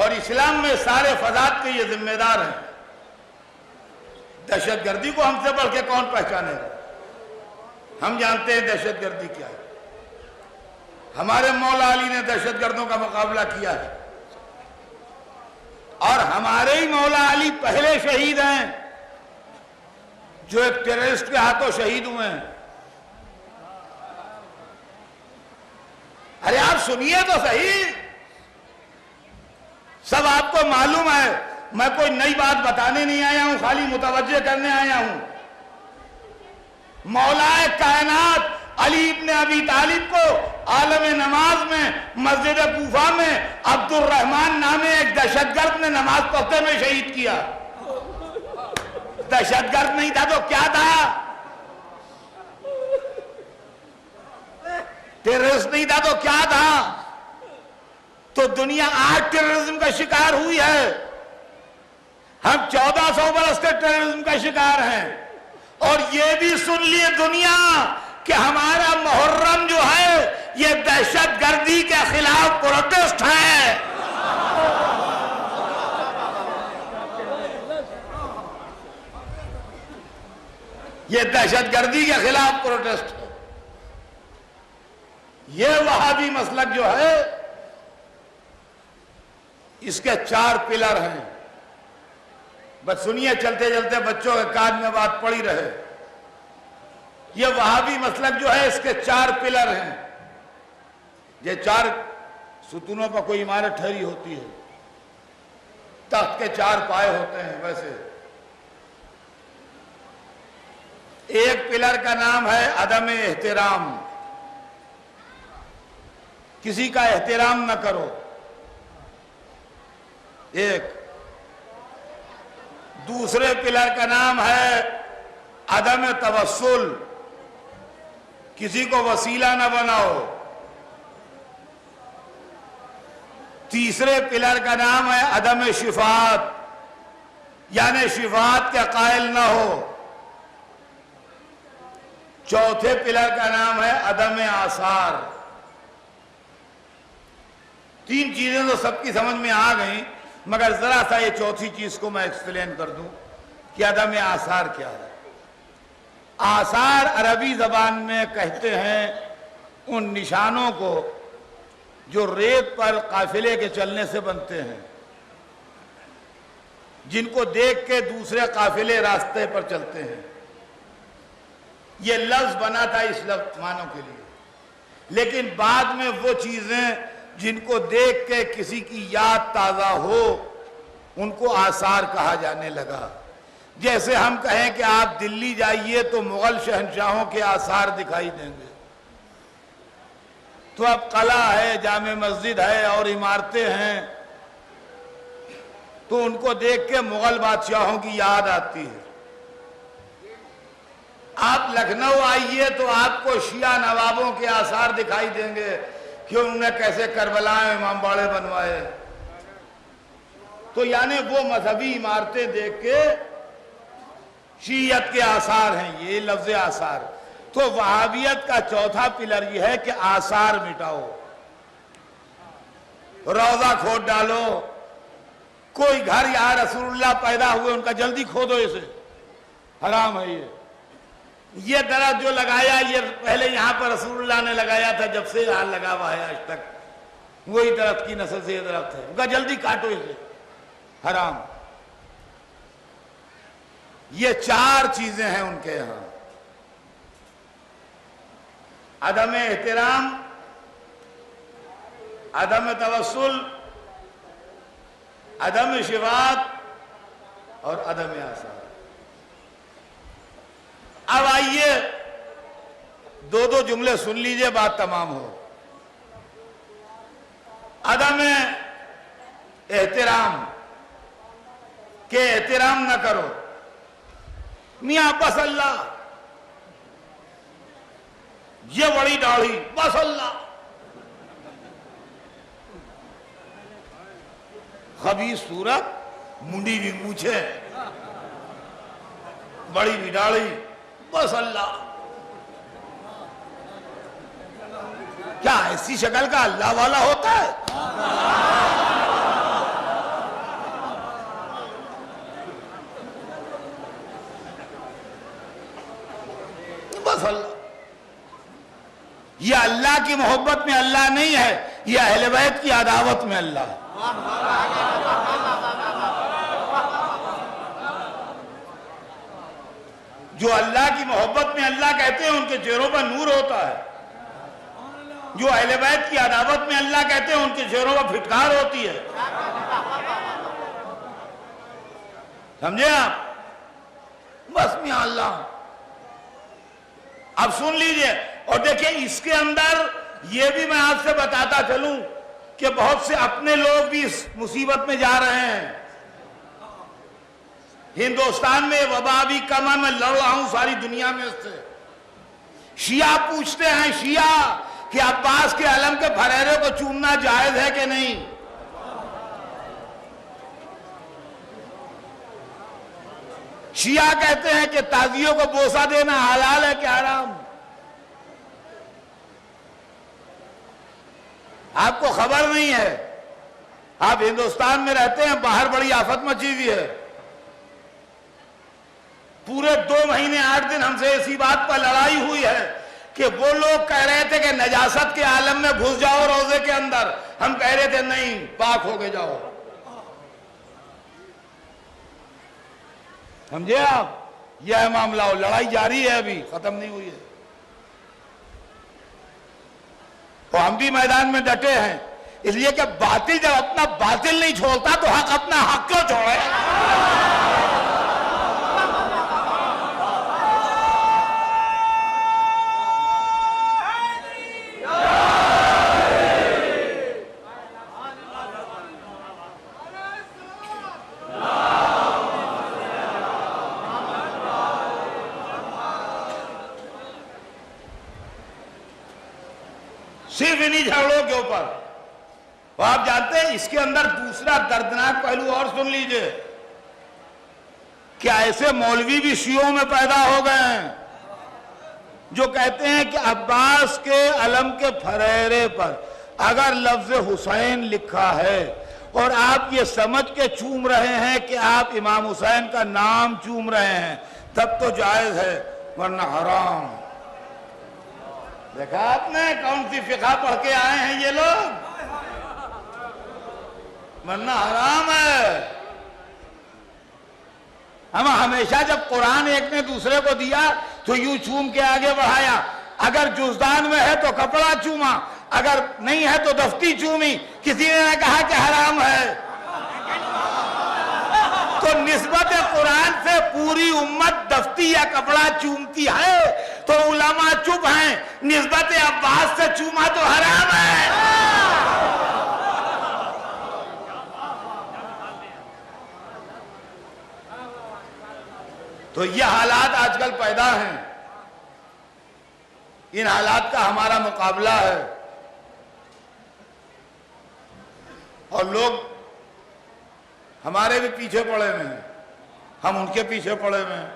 اور اسلام میں سارے فساد کے یہ ذمہ دار ہیں. دہشت گردی کو ہم سے بڑھ کے کون پہچانے گا؟ ہم جانتے ہیں دہشت گردی کیا ہے. ہمارے مولا علی نے دہشت گردوں کا مقابلہ کیا ہے اور ہمارے ہی مولا علی پہلے شہید ہیں جو ایک ٹیررسٹ کے ہاتھوں شہید ہوئے ہیں. ارے آپ سنیے تو صحیح، سب آپ کو معلوم ہے. میں کوئی نئی بات بتانے نہیں آیا ہوں، خالی متوجہ کرنے آیا ہوں. مولا کائنات علی ابن ابی طالب کو عالم نماز میں مسجد کوفہ میں عبد الرحمن نامے ایک دہشت گرد نے نماز پڑھتے میں شہید کیا. دہشت گرد نہیں تھا تو کیا تھا؟ ٹیررسٹ نہیں تھا تو کیا تھا؟ تو دنیا آج ٹیررزم کا شکار ہوئی ہے. ہم 1400 برس سے ٹیررزم کا شکار ہیں اور یہ بھی سن لیے دنیا کہ ہمارا محرم جو ہے یہ دہشت گردی کے خلاف پروٹیسٹ ہے. یہ دہشت گردی کے خلاف پروٹیسٹ ہے. یہ وہابی مسلک جو ہے اس کے 4 پلر ہیں. بس سنیے چلتے چلتے بچوں کے کان میں بات پڑی رہے. یہ وہابی مسلک جو ہے اس کے 4 پلر ہیں. یہ 4 ستونوں پر کوئی عمارت ٹھہری ہوتی ہے، تخت کے 4 پائے ہوتے ہیں. ویسے ایک پلر کا نام ہے عدم احترام. کسی کا احترام نہ کرو. ایک دوسرے پلر کا نام ہے عدم توسل، کسی کو وسیلہ نہ بناؤ. تیسرے پلر کا نام ہے عدم شفاعت، یعنی شفاعت کے قائل نہ ہو. چوتھے پلر کا نام ہے عدم آثار. تین چیزیں تو سب کی سمجھ میں آ گئیں، مگر ذرا سا یہ چوتھی چیز کو میں ایکسپلین کر دوں کہ عدم آثار کیا ہے. آثار عربی زبان میں کہتے ہیں ان نشانوں کو جو ریت پر قافلے کے چلنے سے بنتے ہیں، جن کو دیکھ کے دوسرے قافلے راستے پر چلتے ہیں. یہ لفظ بنا تھا اس لفظ معنوں کے لیے، لیکن بعد میں وہ چیزیں جن کو دیکھ کے کسی کی یاد تازہ ہو ان کو آثار کہا جانے لگا. جیسے ہم کہیں کہ آپ دلی جائیے تو مغل شہنشاہوں کے آثار دکھائی دیں گے. تو اب قلعہ ہے، جامع مسجد ہے اور عمارتیں ہیں، تو ان کو دیکھ کے مغل بادشاہوں کی یاد آتی ہے. آپ لکھنؤ آئیے تو آپ کو شیعہ نوابوں کے آثار دکھائی دیں گے کہ انہوں نے کیسے کربلا میں امام باڑے بنوائے. تو یعنی وہ مذہبی عمارتیں دیکھ کے شیعت کے آثار ہیں یہ لفظ آثار. تو وہابیت کا چوتھا پلر یہ ہے کہ آثار مٹاؤ. روضہ کھود ڈالو. کوئی گھر یہاں رسول اللہ پیدا ہوئے ان کا جلدی کھودو، اسے حرام ہے. یہ درخت جو لگایا یہ پہلے یہاں پر رسول اللہ نے لگایا تھا، جب سے یہاں لگا ہوا ہے آج تک وہی درخت کی نسل سے یہ درخت ہے، ان کا جلدی کاٹو اسے، حرام. یہ چار چیزیں ہیں ان کے یہاں: عدم احترام، عدم توسل، عدم شفاعت اور عدم آثار. اب آئیے دو دو جملے سن لیجئے، بات تمام ہو. عدم احترام کہ احترام نہ کرو. میاں بس اللہ، یہ بڑی داڑھی، بس اللہ. خبیث صورت، منڈی بھی مونچھے، بڑی بھی داڑھی، بس اللہ. کیا ایسی شکل کا اللہ والا ہوتا ہے؟ بس اللہ. یہ اللہ کی محبت میں اللہ نہیں ہے، یہ اہل بیت کی عداوت میں اللہ ہے. جو اللہ کی محبت میں اللہ کہتے ہیں ان کے چہروں پر نور ہوتا ہے. جو اہل بیت کی عداوت میں اللہ کہتے ہیں ان کے چہروں پر پھٹکار ہوتی ہے. سمجھے آپ؟ بس میاں اللہ. اب سن لیجئے اور دیکھیں اس کے اندر یہ بھی میں آپ سے بتاتا چلوں کہ بہت سے اپنے لوگ بھی اس مصیبت میں جا رہے ہیں. ہندوستان میں وبا بھی کم ہے، میں لڑ رہا ہوں ساری دنیا میں اس سے. شیعہ پوچھتے ہیں شیعہ کہ عباس کے علم کے پھریرے کو چومنا جائز ہے کہ نہیں. شیعہ کہتے ہیں کہ تازیوں کو بوسہ دینا حلال ہے کہ حرام. آپ کو خبر نہیں ہے، آپ ہندوستان میں رہتے ہیں، باہر بڑی آفت مچی ہوئی ہے. پورے 2 مہینے 8 دن ہم سے اسی بات پر لڑائی ہوئی ہے کہ وہ لوگ کہہ رہے تھے کہ نجاست کے عالم میں گھس جاؤ روزے کے اندر. ہم کہہ رہے تھے نہیں، پاک ہو کے جاؤ. سمجھے آپ؟ یہ ہے معاملہ. لڑائی جاری ہے، ابھی ختم نہیں ہوئی ہے. تو ہم بھی میدان میں ڈٹے ہیں، اس لیے کہ باطل جب اپنا باطل نہیں چھوڑتا تو حق اپنا حق کیوں چھوڑے. صرف انہی جھگڑوں کے اوپر. اور آپ جانتے ہیں اس کے اندر دوسرا دردناک پہلو اور سن لیجئے کہ ایسے مولوی بھی شیعوں میں پیدا ہو گئے ہیں جو کہتے ہیں کہ عباس کے علم کے پھریرے پر اگر لفظ حسین لکھا ہے اور آپ یہ سمجھ کے چوم رہے ہیں کہ آپ امام حسین کا نام چوم رہے ہیں تب تو جائز ہے، ورنہ حرام. دیکھا آپ نے کون سی فقہ پڑھ کے آئے ہیں یہ لوگ؟ ورنہ حرام ہے. ہم ہمیشہ جب قرآن ایک نے دوسرے کو دیا تو یوں چوم کے آگے بڑھایا. اگر جزدان میں ہے تو کپڑا چوما، اگر نہیں ہے تو دفتی چومی. کسی نے نہ کہا کہ حرام ہے. تو نسبت قرآن سے پوری امت دفتی یا کپڑا چومتی ہے تو علماء چپ ہیں. نسبت عباس سے چوما تو حرام ہے. تو یہ حالات آج کل پیدا ہیں. ان حالات کا ہمارا مقابلہ ہے اور لوگ ہمارے بھی پیچھے پڑے ہوئے ہیں، ہم ان کے پیچھے پڑے ہوئے ہیں.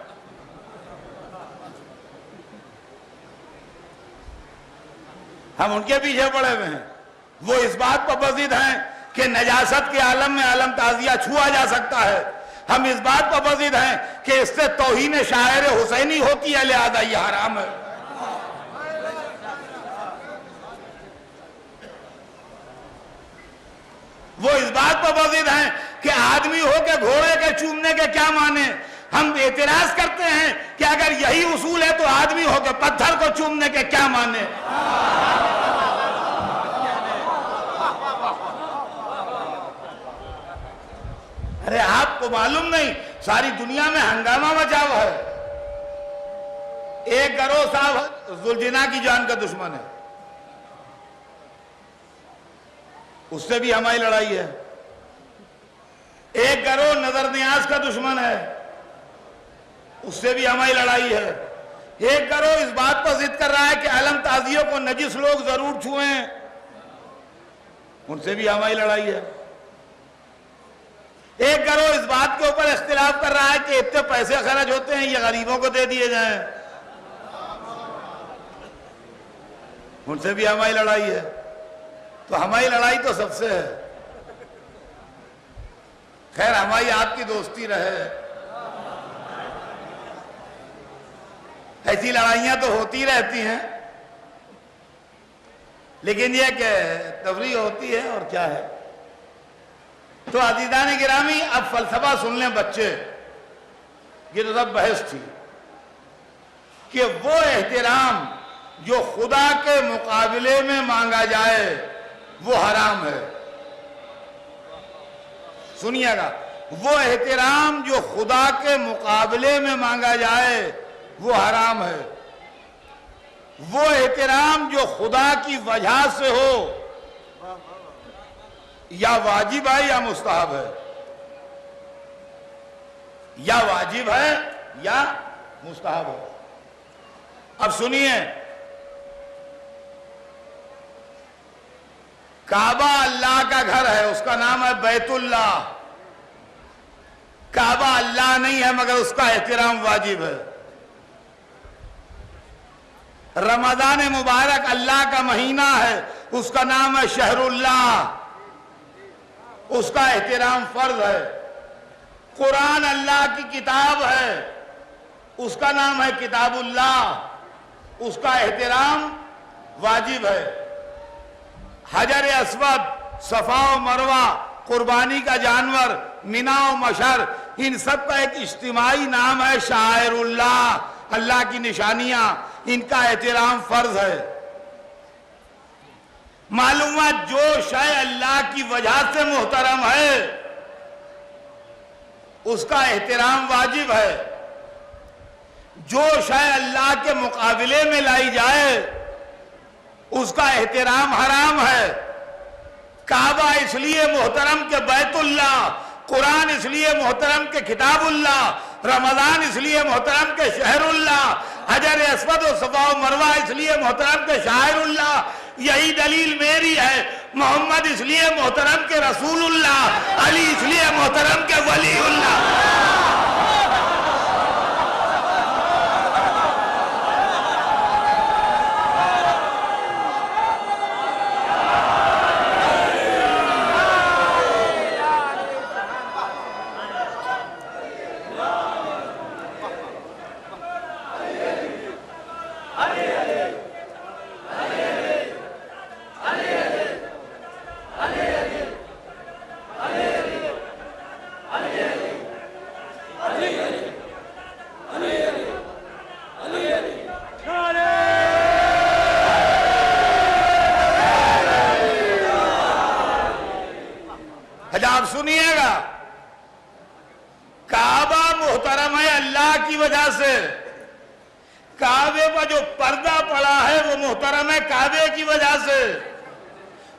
ہم ان کے پیچھے پڑے ہوئے ہیں. وہ اس بات پر بضد ہیں کہ نجاست کے عالم میں عالم تعزیہ چھوا جا سکتا ہے. ہم اس بات پر بضد ہیں کہ اس سے توہین شاعر حسینی ہوتی ہے، لہذا یہ حرام ہے. وہ اس بات پر بضد ہیں کہ آدمی ہو کے گھوڑے کے چومنے کے کیا معنی. ہم اعتراض کرتے ہیں کہ اگر یہی اصول ہے تو آدمی ہو کے پتھر کو چومنے کے کیا معنی. ارے آپ کو معلوم نہیں ساری دنیا میں ہنگامہ مچا ہوا ہے. ایک گروہ صاحب ذوالجناح کی جان کا دشمن ہے، اس سے بھی ہماری لڑائی ہے. ایک گروہ نظر نیاز کا دشمن ہے، اس سے بھی ہماری لڑائی ہے. ایک گروہ اس بات پر ضد کر رہا ہے کہ علم تعزیوں کو نجس لوگ ضرور چھوئیں، ان سے بھی ہماری لڑائی ہے. ایک گروہ اس بات کے اوپر اختلاف کر رہا ہے کہ اتنے پیسے خرچ ہوتے ہیں یہ غریبوں کو دے دیے جائیں، ان سے بھی ہماری لڑائی ہے. تو ہماری لڑائی تو سب سے ہے. خیر ہماری آپ کی دوستی رہے. ایسی لڑائیاں تو ہوتی رہتی ہیں لیکن یہ کہ تفریح ہوتی ہے اور کیا ہے. تو عزیزان گرامی اب فلسفہ سن لیں بچے. یہ تو سب بحث تھی کہ وہ احترام جو خدا کے مقابلے میں مانگا جائے وہ حرام ہے. سنیے گا، وہ احترام جو خدا کے مقابلے میں مانگا جائے وہ حرام ہے. وہ احترام جو خدا کی وجہ سے ہو یا واجب ہے یا مستحب ہے، یا واجب ہے یا مستحب ہے. اب سنیے، کعبہ اللہ کا گھر ہے، اس کا نام ہے بیت اللہ. کعبہ اللہ نہیں ہے مگر اس کا احترام واجب ہے. رمضان مبارک اللہ کا مہینہ ہے، اس کا نام ہے شہر اللہ، اس کا احترام فرض ہے. قرآن اللہ کی کتاب ہے، اس کا نام ہے کتاب اللہ، اس کا احترام واجب ہے. حجر اسود، صفا و مروہ، قربانی کا جانور، مینا و مشر، ان سب کا ایک اجتماعی نام ہے شعائر اللہ، اللہ کی نشانیاں، ان کا احترام فرض ہے. معلومات جو شے اللہ کی وجہ سے محترم ہے اس کا احترام واجب ہے. جو شے اللہ کے مقابلے میں لائی جائے اس کا احترام حرام ہے. کعبہ اس لیے محترم کہ بیت اللہ، قرآن اس لیے محترم کہ کتاب اللہ، رمضان اس لیے محترم کہ شہر اللہ، حجر اسود و صفا و مروہ اس لیے محترم کہ شاعر اللہ. یہی دلیل میری ہے، محمد اس لیے محترم کے رسول اللہ، علی اس لیے محترم کے ولی اللہ۔ آپ سنیے گا، کعبہ محترم ہے اللہ کی وجہ سے، کعبے پر جو پردہ پڑا ہے وہ محترم ہے کعبے کی وجہ سے،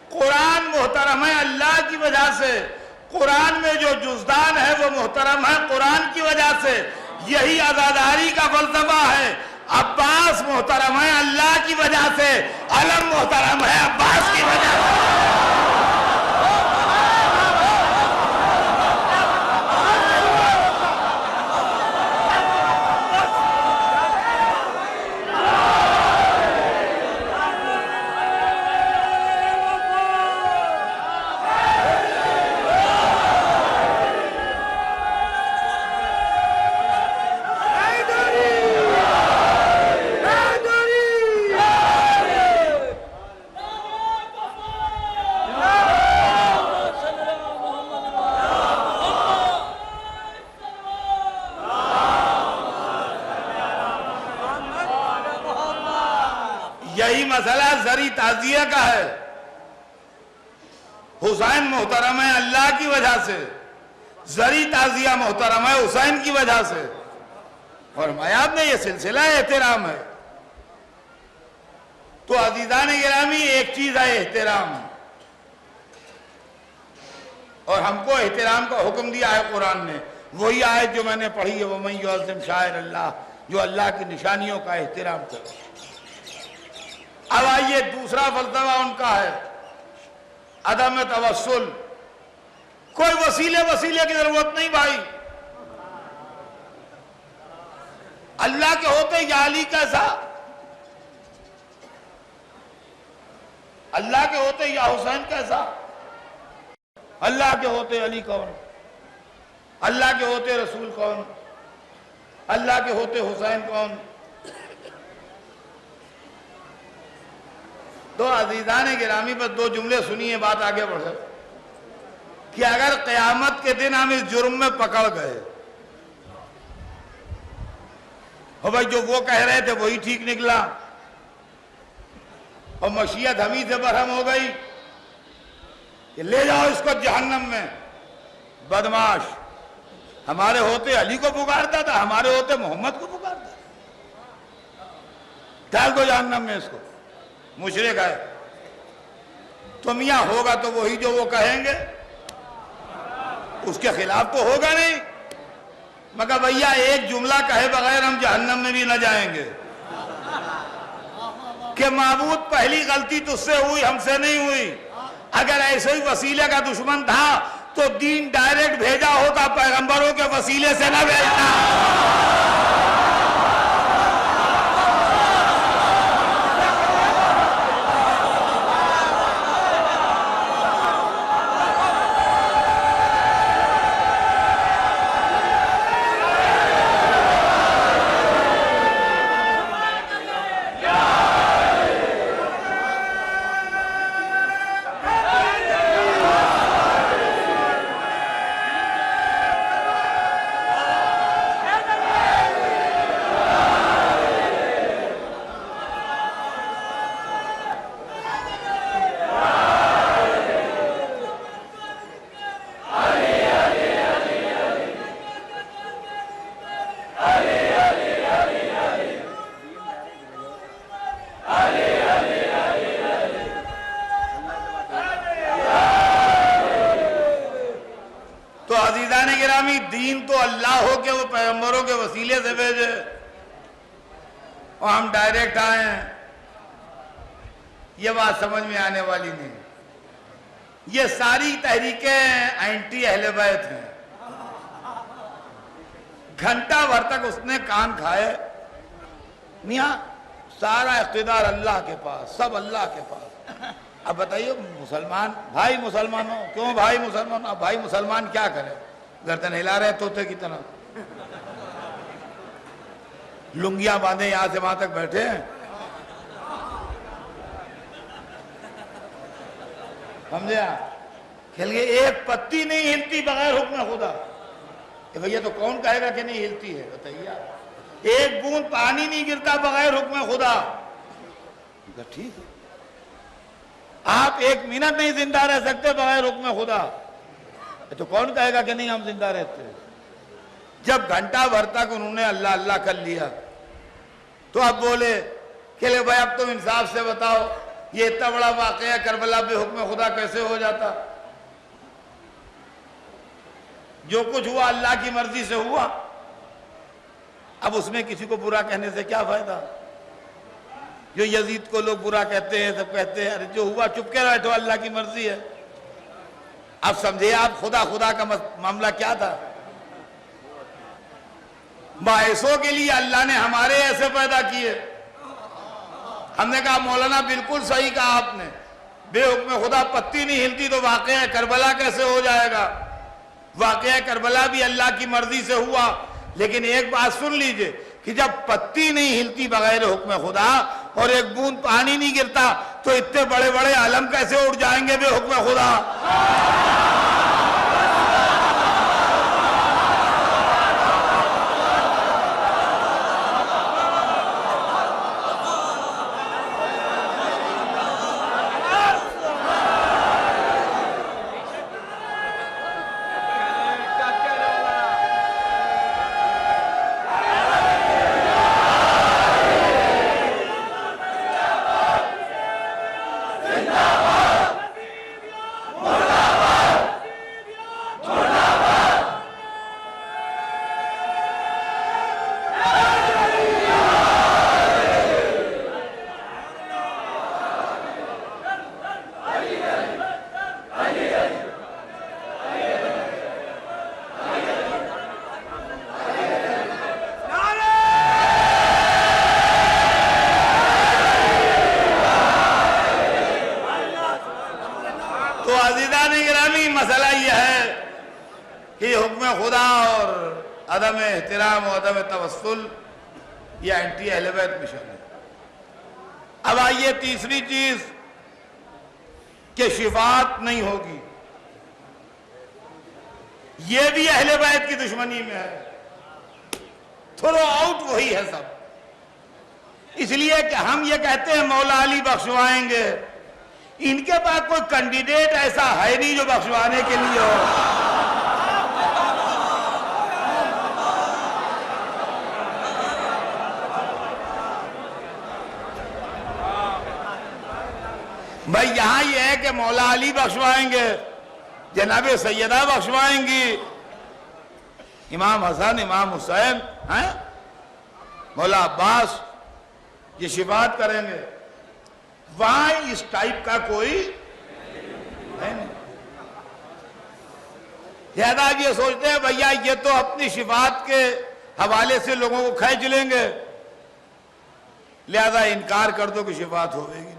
قرآن محترم ہے اللہ کی وجہ سے، قرآن میں جو جزدان ہے وہ محترم ہے قرآن کی وجہ سے۔ یہی عزاداری کا فلسفہ ہے، عباس محترم ہے اللہ کی وجہ سے، علم محترم ہے عباس کی وجہ سے۔ یہی مسئلہ زری تعزیہ کا ہے، حسین محترم ہے اللہ کی وجہ سے، زری تعزیہ محترم ہے حسین کی وجہ سے، اور میاب میں یہ سلسلہ احترام ہے۔ تو عزیزان گرامی ایک چیز ہے احترام، اور ہم کو احترام کا حکم دیا ہے قرآن نے، وہی آیت جو میں نے پڑھی ہے وَمَن يُعَظِّمْ شَعَائِرَ اللَّهِ، جو اللہ کی نشانیوں کا احترام کرے۔ اب آئیے دوسرا فلسفہ ان کا ہے عدم توسل، کوئی وسیلے کی ضرورت نہیں بھائی، اللہ کے ہوتے یا علی کیسا، اللہ کے ہوتے یا حسین کیسا، اللہ کے ہوتے علی کون، اللہ کے ہوتے رسول کون، اللہ کے ہوتے حسین کون۔ تو عزیزان گرامی پر دو جملے سنیے، بات آگے بڑھے، کہ اگر قیامت کے دن ہم اس جرم میں پکڑ گئے، اور بھائی جو وہ کہہ رہے تھے وہی ٹھیک نکلا، اور مشیت ہم ہی سے برہم ہو گئی کہ لے جاؤ اس کو جہنم میں، بدماش، ہمارے ہوتے علی کو پکارتا تھا، ہمارے ہوتے محمد کو پکارتا تھا، ڈال دو جہنم میں اس کو، مشرک ہے۔ تو میاں ہوگا تو وہی جو وہ کہیں گے، اس کے خلاف تو ہوگا نہیں، مگر بھیا ایک جملہ کہے بغیر ہم جہنم میں بھی نہ جائیں گے کہ معبود پہلی غلطی تجھ سے ہوئی ہم سے نہیں ہوئی، اگر ایسے ہی وسیلے کا دشمن تھا تو دین ڈائریکٹ بھیجا ہوتا، پیغمبروں کے وسیلے سے نہ بھیجتا۔ دین تو اللہ ہو کے وہ پیغمبروں کے وسیلے سے بھیجے اور ہم ڈائریکٹ آئے ہیں۔ یہ بات سمجھ میں آنے والی نہیں. یہ ساری تحریکیں اینٹی اہل بیت ہیں. گھنٹہ بھر تک اس نے کان کھائے. میاں سارا اقتدار اللہ کے پاس، سب اللہ کے پاس. اب بتائیے مسلمان بھائی مسلمانوں، کیوں بھائی مسلمانوں؟ اب بھائی مسلمان کیا کرے؟ گردن ہلا رہے طوطے کی طرح، لنگیاں باندھے یہاں سے وہاں تک بیٹھے ہیں. سمجھے آپ؟ کھل گئے. ایک پتی نہیں ہلتی بغیر حکم خدا. بھیا تو کون کہے گا کہ نہیں ہلتی ہے؟ بتائیے آپ. ایک بوند پانی نہیں گرتا بغیر حکم خدا. ٹھیک ہے. آپ ایک منٹ نہیں زندہ رہ سکتے بغیر حکم خدا. تو کون کہے گا کہ نہیں ہم زندہ رہتے؟ جب گھنٹہ بھر تک انہوں نے اللہ اللہ کر لیا تو اب بولے کہ لے بھائی اب تم انصاف سے بتاؤ یہ اتنا بڑا واقعہ کربلا بے حکم خدا کیسے ہو جاتا؟ جو کچھ ہوا اللہ کی مرضی سے ہوا. اب اس میں کسی کو برا کہنے سے کیا فائدہ؟ جو یزید کو لوگ برا کہتے ہیں، سب کہتے ہیں ارے جو ہوا چپ کے بیٹھو، اللہ کی مرضی ہے. اب سمجھے آپ خدا خدا کا معاملہ کیا تھا؟ باعثوں کے لیے اللہ نے ہمارے ایسے پیدا کیے. ہم نے کہا مولانا بالکل صحیح کہا آپ نے، بے حکم خدا پتی نہیں ہلتی تو واقعہ کربلا کیسے ہو جائے گا؟ واقعہ کربلا بھی اللہ کی مرضی سے ہوا. لیکن ایک بات سن لیجئے کہ جب پتی نہیں ہلتی بغیر حکم خدا اور ایک بوند پانی نہیں گرتا تو اتنے بڑے بڑے عالم کیسے اڑ جائیں گے بے حکم خدا؟ مسئلہ یہ ہے کہ حکم خدا اور عدم احترام و عدم توسل یہ اینٹی اہل بیت مشن ہے. اب آئیے تیسری چیز کہ شفاعت نہیں ہوگی. یہ بھی اہل بیت کی دشمنی میں ہے. تھرو آؤٹ وہی ہے سب. اس لیے کہ ہم یہ کہتے ہیں مولا علی بخشوائیں گے. ان کے پاس کوئی کینڈیڈیٹ ایسا ہے نہیں جو بخشوانے کے لیے ہو. بھائی یہاں یہ ہے کہ مولا علی بخشوائیں گے، جناب سیدہ بخشوائیں گی، امام حسن امام حسین ہیں، مولا عباس یہ شفاعت کریں گے. وہاں اس ٹائپ کا کوئی ہے نہیں. زیادہ یہ سوچتے ہیں بھیا یہ تو اپنی شفاعت کے حوالے سے لوگوں کو کھینچ لیں گے، لہذا انکار کر دو کہ شفاعت ہوئے گی.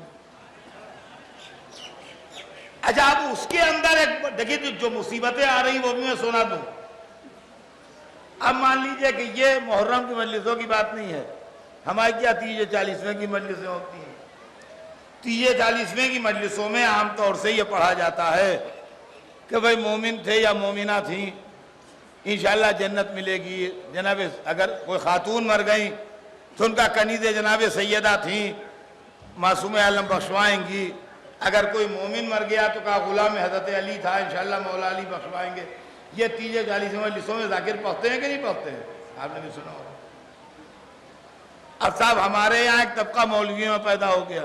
اچھا اب اس کے اندر ایک دیکھیے جو مصیبتیں آ رہی وہ بھی میں سنا دوں. اب مان لیجئے کہ یہ محرم کی مجلسوں کی بات نہیں ہے. ہماری کیا 30-40ویں کی مجلسیں ہوتی ہیں. 30-40ویں کی مجلسوں میں عام طور سے یہ پڑھا جاتا ہے کہ بھئی مومن تھے یا مومنہ تھیں انشاءاللہ جنت ملے گی. جناب اگر کوئی خاتون مر گئیں تو ان کا کنیز جناب سیدہ تھیں، معصوم عالم بخشوائیں گی. اگر کوئی مومن مر گیا تو کہا غلام حضرت علی تھا، انشاءاللہ مولا علی بخشوائیں گے. یہ 30-40ویں مجلسوں میں ذاکر پڑھتے ہیں کہ نہیں پڑھتے ہیں؟ آپ نے بھی سنا ہوگا. اب صاحب ہمارے یہاں ایک طبقہ مولویوں میں پیدا ہو گیا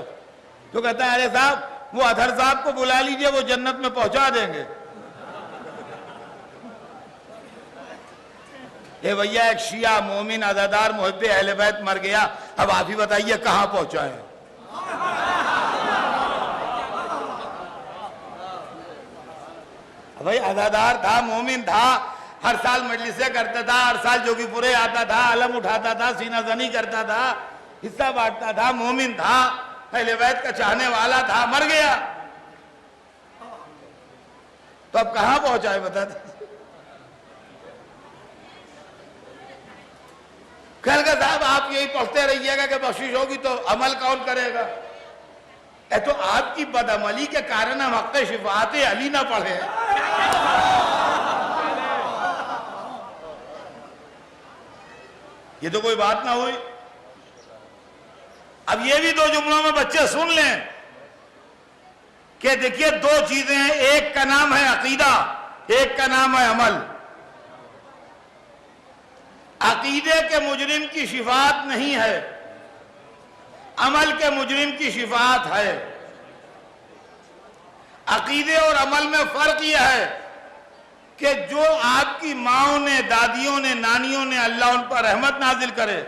تو کہتا ہے ارے صاحب وہ اظہر صاحب کو بلا لیجئے وہ جنت میں پہنچا دیں گے. اے بھیا ایک شیعہ مومن عزادار محب اہل بیت مر گیا، اب آپ ہی بتائیے کہاں پہنچائیں. بھائی عزادار تھا، مومن تھا، ہر سال مجلسیں کرتا تھا، ہر سال جوگی پورے آتا تھا، علم اٹھاتا تھا، سینہ زنی کرتا تھا، حصہ بانٹتا تھا، مومن تھا، اہل بیت کا چاہنے والا تھا، مر گیا تو اب کہاں پہنچا ہے بتا دیں؟ کہل گا صاحب آپ یہی پڑھتے رہیے گا کہ بخشش ہوگی تو عمل کون کرے گا؟ اے تو آپ کی بدعملی کے کارن ہم حق شفاعت علی نہ پڑھے. یہ تو کوئی بات نہ ہوئی. اب یہ بھی دو جملوں میں بچے سن لیں کہ دیکھیے دو چیزیں ہیں، ایک کا نام ہے عقیدہ، ایک کا نام ہے عمل. عقیدے کے مجرم کی شفاعت نہیں ہے، عمل کے مجرم کی شفاعت ہے. عقیدے اور عمل میں فرق یہ ہے کہ جو آپ کی ماؤں نے، دادیوں نے، نانیوں نے، اللہ ان پر رحمت نازل کرے،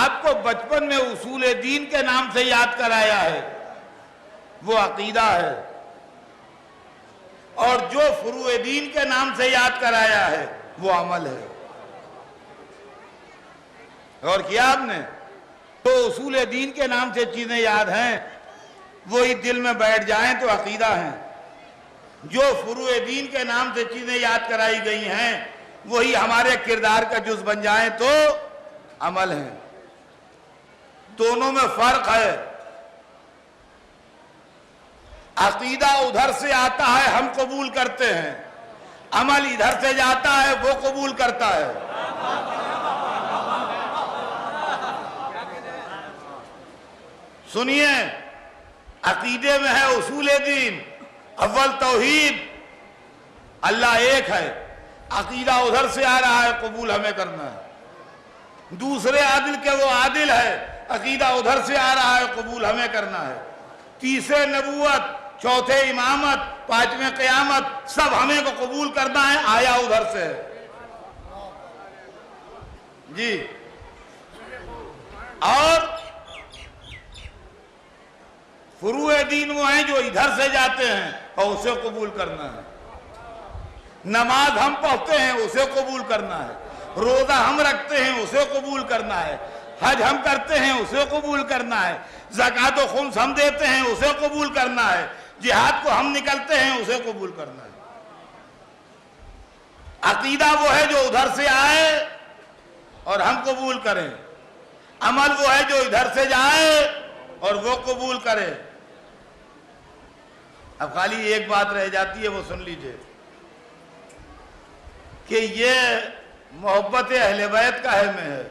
آپ کو بچپن میں اصول دین کے نام سے یاد کرایا ہے، وہ عقیدہ ہے. اور جو فروع دین کے نام سے یاد کرایا ہے وہ عمل ہے. غور کیا آپ نے؟ تو اصول دین کے نام سے چیزیں یاد ہیں، وہی دل میں بیٹھ جائیں تو عقیدہ ہیں. جو فروع دین کے نام سے چیزیں یاد کرائی گئی ہیں وہی ہمارے کردار کا جز بن جائیں تو عمل ہیں. دونوں میں فرق ہے. عقیدہ ادھر سے آتا ہے، ہم قبول کرتے ہیں. عمل ادھر سے جاتا ہے، وہ قبول کرتا ہے. سنیے، عقیدے میں ہے اصول دین، اول توحید، اللہ ایک ہے. عقیدہ ادھر سے آ رہا ہے، قبول ہمیں کرنا ہے. دوسرے عادل کے وہ عادل ہے، عقیدہ ادھر سے آ رہا ہے، قبول ہمیں کرنا ہے. تیسرے نبوت، چوتھے امامت، پانچویں قیامت، سب ہمیں کو قبول کرنا ہے، آیا ادھر سے ہے. جی. اور فروع دین وہ ہیں جو ادھر سے جاتے ہیں اور اسے قبول کرنا ہے. نماز ہم پڑھتے ہیں، اسے قبول کرنا ہے. روزہ ہم رکھتے ہیں، اسے قبول کرنا ہے. حج ہم کرتے ہیں، اسے قبول کرنا ہے. زکوٰۃ و خمس ہم دیتے ہیں، اسے قبول کرنا ہے. جہاد کو ہم نکلتے ہیں، اسے قبول کرنا ہے. عقیدہ وہ ہے جو ادھر سے آئے اور ہم قبول کریں. عمل وہ ہے جو ادھر سے جائے اور وہ قبول کرے. اب خالی ایک بات رہ جاتی ہے، وہ سن لیجئے کہ یہ محبت اہل بیت کا ہے میں ہے،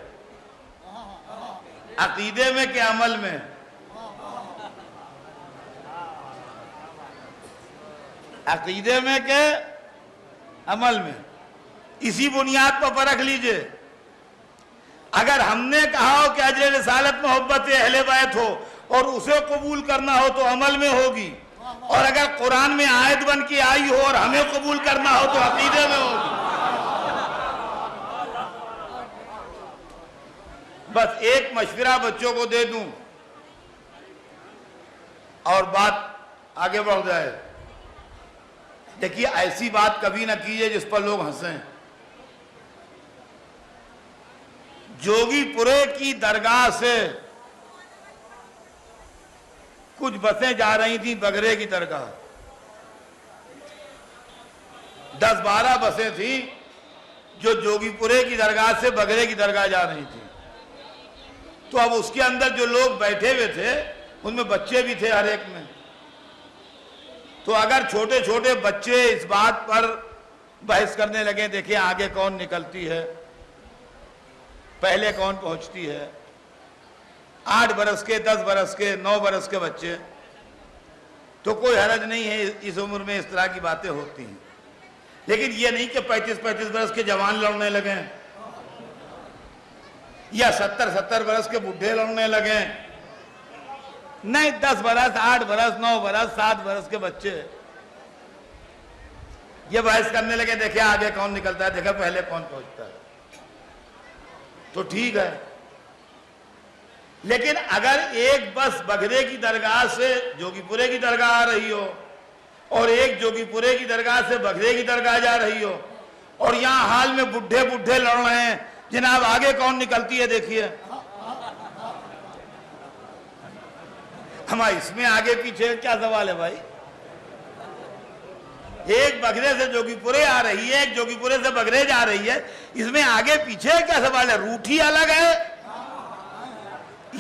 عقیدے میں کہ عمل میں؟ عقیدے میں کہ عمل میں؟ اسی بنیاد پر پرکھ لیجئے. اگر ہم نے کہا ہو کہ اجر رسالت محبت اہل بیت ہو اور اسے قبول کرنا ہو تو عمل میں ہوگی، اور اگر قرآن میں آیت بن کے آئی ہو اور ہمیں قبول کرنا ہو تو عقیدے میں ہوگی. بس ایک مشورہ بچوں کو دے دوں اور بات آگے بڑھ جائے. دیکھیے، ایسی بات کبھی نہ کیجئے جس پر لوگ ہنسیں. جوگی پورے کی درگاہ سے کچھ بسیں جا رہی تھیں بگرے کی درگاہ. 10-12 بسیں تھیں جو جوگی پورے کی درگاہ سے بگرے کی درگاہ جا رہی تھیں. تو اب اس کے اندر جو لوگ بیٹھے ہوئے تھے ان میں بچے بھی تھے ہر ایک میں. تو اگر چھوٹے چھوٹے بچے اس بات پر بحث کرنے لگے، دیکھیں آگے کون نکلتی ہے، پہلے کون پہنچتی ہے، 8 برس کے، 10 برس کے، 9 برس کے بچے، تو کوئی حرج نہیں ہے، اس عمر میں اس طرح کی باتیں ہوتی ہیں. لیکن یہ نہیں کہ 35 برس کے جوان لڑنے لگیں یا 70 برس کے بڈھے لڑنے لگیں. نہیں، 10 برس، 8 برس، 9 برس، 7 برس کے بچے یہ بحث کرنے لگے، دیکھیں آگے کون نکلتا ہے، دیکھیں پہلے کون پہنچتا ہے. تو ٹھیک ہے. لیکن اگر ایک بس بگرے کی درگاہ سے جوگی پورے کی درگاہ آ رہی ہو اور ایک جوگی پورے کی درگاہ سے بگرے کی درگاہ جا رہی ہو، اور یہاں حال میں بڈھے بڈھے لڑ رہے ہیں، جناب آگے کون نکلتی ہے دیکھیے. ہمارا اس میں آگے پیچھے کیا سوال ہے بھائی؟ ایک بگرے سے جوگی پورے آ رہی ہے، ایک جوگی پورے سے بگرے جا رہی ہے، اس میں آگے پیچھے کیا سوال ہے؟ روٹھی الگ ہے.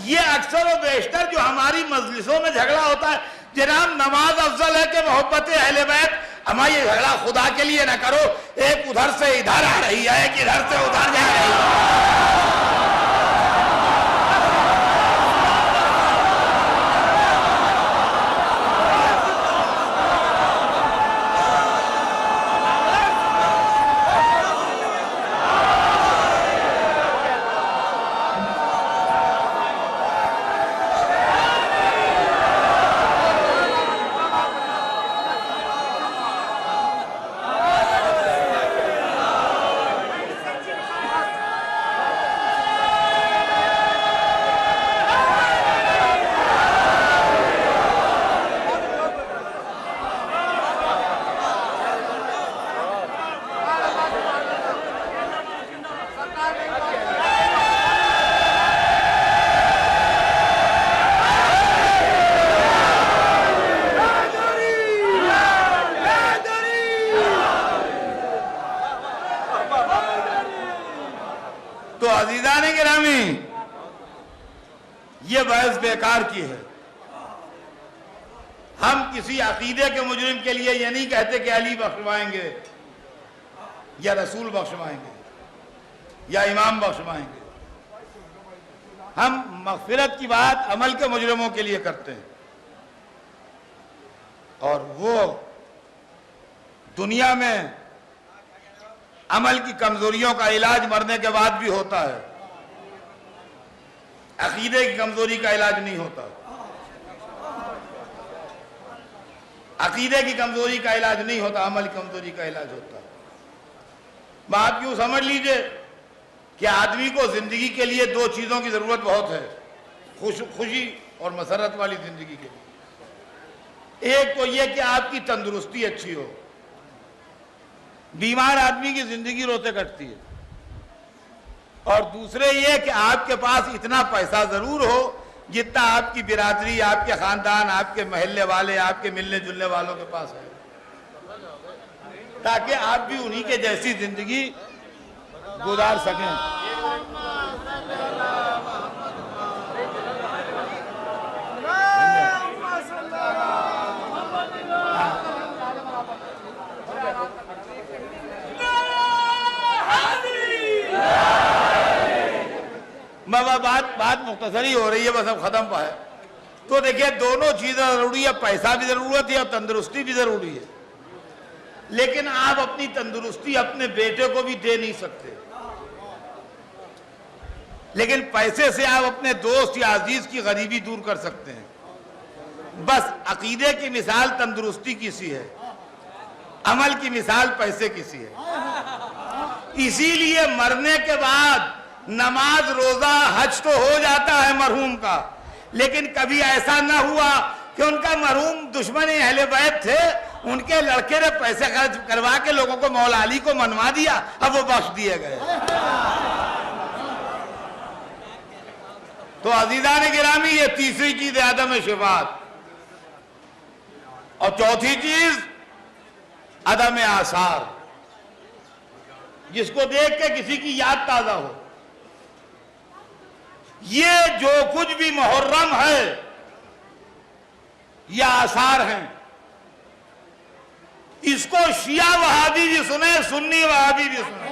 یہ اکثر و بیشتر جو ہماری مجلسوں میں جھگڑا ہوتا ہے، جناب نماز افضل ہے کہ محبت اہل بیت؟ ہمارا یہ جھگڑا خدا کے لیے نہ کرو. ایک ادھر سے ادھر آ رہی ہے، ایک ادھر سے ادھر جا رہی ہے. تو عزیزان گرامی، یہ بحث بیکار کی ہے. ہم کسی عقیدے کے مجرم کے لیے یہ نہیں کہتے کہ علی بخشوائیں گے یا رسول بخشوائیں گے یا امام بخشوائیں گے. ہم مغفرت کی بات عمل کے مجرموں کے لیے کرتے ہیں، اور وہ دنیا میں عمل کی کمزوریوں کا علاج مرنے کے بعد بھی ہوتا ہے. عقیدے کی کمزوری کا علاج نہیں ہوتا. عقیدے کی کمزوری کا علاج نہیں ہوتا، عمل کی کمزوری کا علاج ہوتا ہے. بات یوں سمجھ لیجئے کہ آدمی کو زندگی کے لیے دو چیزوں کی ضرورت بہت ہے، خوشی اور مسرت والی زندگی کے لیے. ایک تو یہ کہ آپ کی تندرستی اچھی ہو. بیمار آدمی کی زندگی روتے کٹتی ہے. اور دوسرے یہ کہ آپ کے پاس اتنا پیسہ ضرور ہو جتنا آپ کی برادری، آپ کے خاندان، آپ کے محلے والے، آپ کے ملنے جلنے والوں کے پاس ہے، تاکہ آپ بھی انہی کے جیسی زندگی گزار سکیں. بات مختصری ہو رہی ہے، بس اب ختم پا ہے. تو دیکھیں دونوں چیزیں ضروری ہے، پیسہ بھی ضرورت ہے اور تندرستی بھی ضروری ہے. لیکن آپ اپنی تندرستی اپنے بیٹے کو بھی دے نہیں سکتے، لیکن پیسے سے آپ اپنے دوست یا عزیز کی غریبی دور کر سکتے ہیں. بس عقیدے کی مثال تندرستی کی سی ہے، عمل کی مثال پیسے کی سی ہے. اسی لیے مرنے کے بعد نماز روزہ حج تو ہو جاتا ہے مرحوم کا، لیکن کبھی ایسا نہ ہوا کہ ان کا مرحوم دشمن اہل بیت تھے، ان کے لڑکے نے پیسے خرچ کروا کے لوگوں کو مولا علی کو منوا دیا، اب وہ بخش دیے گئے. تو عزیزان گرامی، یہ تیسری چیز ہے عدم شفاعت. اور چوتھی چیز عدم آثار، جس کو دیکھ کے کسی کی یاد تازہ ہو. یہ جو کچھ بھی محرم ہے یا آثار ہیں، اس کو شیعہ وہابی بھی سنے، سنی وہابی بھی سنے.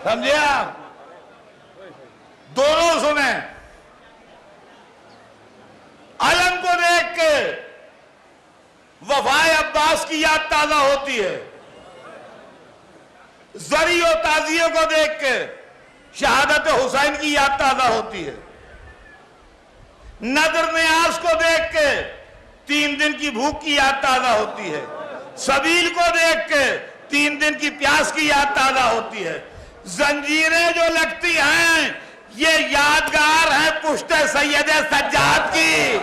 سمجھے آپ؟ دونوں سنیں. علم کو دیکھ کے وفائے عباس کی یاد تازہ ہوتی ہے، زری و تعزیے کو دیکھ کے شہادت حسین کی یاد تازہ ہوتی ہے، نذر نیاز کو دیکھ کے 3 دن کی بھوک کی یاد تازہ ہوتی ہے، سبیل کو دیکھ کے 3 دن کی پیاس کی یاد تازہ ہوتی ہے. زنجیریں جو لگتی ہیں یہ یادگار ہے پشت سید سجاد کی.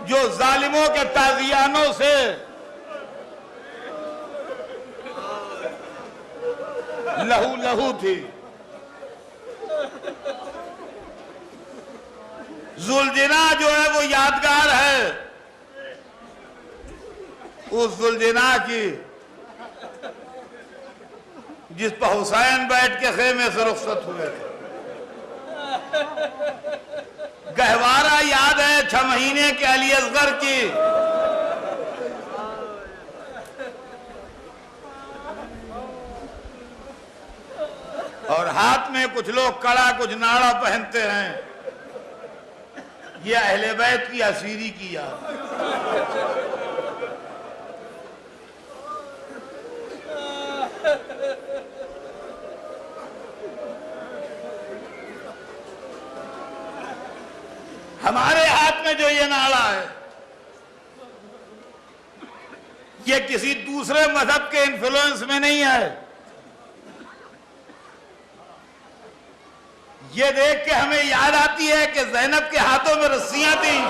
جو ظالموں کے تازیانوں سے لہو لہو تھی. ذوالجنا جو ہے وہ یادگار ہے اس ذوالجنا کی جس پر حسین بیٹھ کے خیمے سے رخصت ہوئے تھے. گہوارہ یاد ہے 6 مہینے کے علی اصغر کی. اور ہاتھ میں کچھ لوگ کڑا کچھ ناڑا پہنتے ہیں. یہ اہل بیت کی اسیری کی یاد. ہمارے ہاتھ میں جو یہ ناڑا ہے یہ کسی دوسرے مذہب کے انفلوئنس میں نہیں ہے. یہ دیکھ کے ہمیں یاد آتی ہے کہ زینب کے ہاتھوں میں رسیاں تھیں.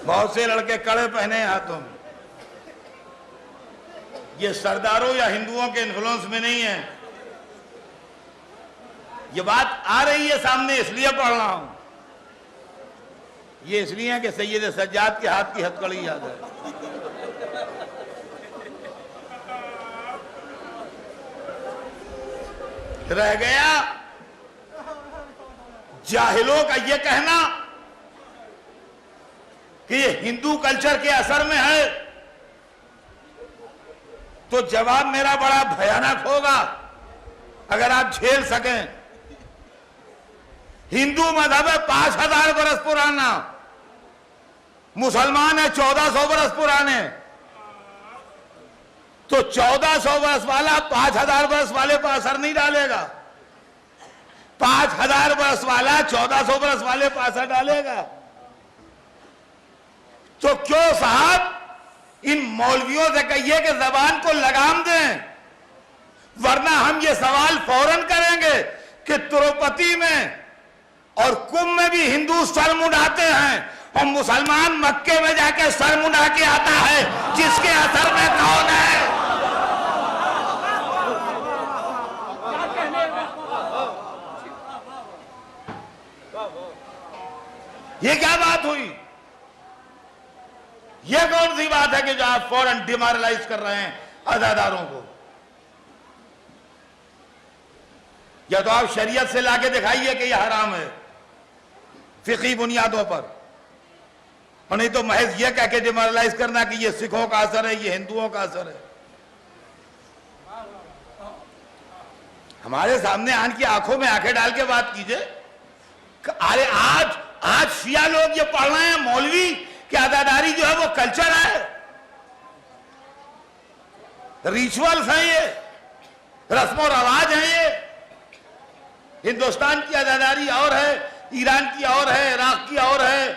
بہت سے لڑکے کڑے پہنے ہیں ہاتھوں میں. یہ سرداروں یا ہندوؤں کے انفلوئنس میں نہیں ہے. یہ بات آ رہی ہے سامنے اس لیے پڑھ رہا ہوں. یہ اس لیے کہ سید سجاد کے ہاتھ کی ہتھکڑی یاد ہے. رہ گیا جاہلوں کا یہ کہنا کہ یہ ہندو کلچر کے اثر میں ہے. تو جواب میرا بڑا بھیانک ہوگا اگر آپ جھیل سکیں. ہندو مذہب ہے 5000 برس پرانا, مسلمان ہے 1400 برس پرانے. تو 1400 برس والا 5000 برس والے پر اثر نہیں ڈالے گا. 5000 برس والا 1400 برس والے پر اثر ڈالے گا. تو کیوں صاحب ان مولویوں سے کہیے کہ زبان کو لگام دیں, ورنہ ہم یہ سوال فوراً کریں گے کہ تروپتی میں اور کمبھ میں بھی ہندو سر منڈاتے ہیں اور مسلمان مکے میں جا کے سر منڈا کے آتا ہے. جس کے اثر میں کون ہے؟ یہ کیا بات ہوئی؟ یہ کون سی بات ہے کہ جو آپ فوراً ڈیمورلائز کر رہے ہیں عزاداروں کو؟ یا تو آپ شریعت سے لا کے دکھائیے کہ یہ حرام ہے فقہی بنیادوں پر, اور نہیں تو محض یہ کہہ کے ڈیمورلائز کرنا کہ یہ سکھوں کا اثر ہے, یہ ہندوؤں کا اثر ہے. ہمارے سامنے آن کی آنکھوں میں آنکھیں ڈال کے بات کیجئے. ارے آج شیعہ لوگ یہ پڑھ رہے ہیں مولوی کہ عزاداری جو ہے وہ کلچر ہے, ریچولز ہیں, یہ رسم و رواج ہیں. یہ ہندوستان کی عزاداری اور ہے, ایران کی اور ہے, عراق کی اور ہے,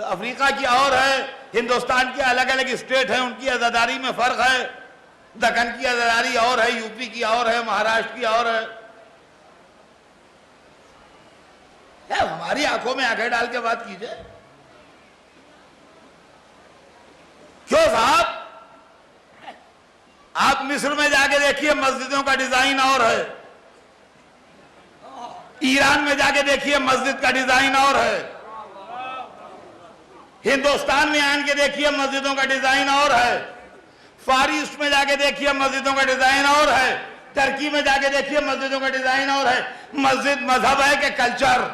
افریقہ کی اور ہے. ہندوستان کے الگ الگ اسٹیٹ ہیں, ان کی عزاداری میں فرق ہے. دکن کی عزاداری اور ہے, یو پی کی اور ہے, مہاراشٹر کی اور ہے. ہماری آنکھوں میں آنکھیں ڈال کے بات کیجئے. کیوں صاحب؟ آپ مصر میں جا کے دیکھیے مسجدوں کا ڈیزائن اور ہے, ایران میں جا کے دیکھیے مسجد کا ڈیزائن اور ہے, ہندوستان میں آن کے دیکھیے مسجدوں کا ڈیزائن اور ہے, فار ایسٹ میں جا کے دیکھیے مسجدوں کا ڈیزائن اور ہے, ترکی میں جا کے دیکھیے مسجدوں کا ڈیزائن اور ہے. مسجد مذہب ہے کہ کلچر؟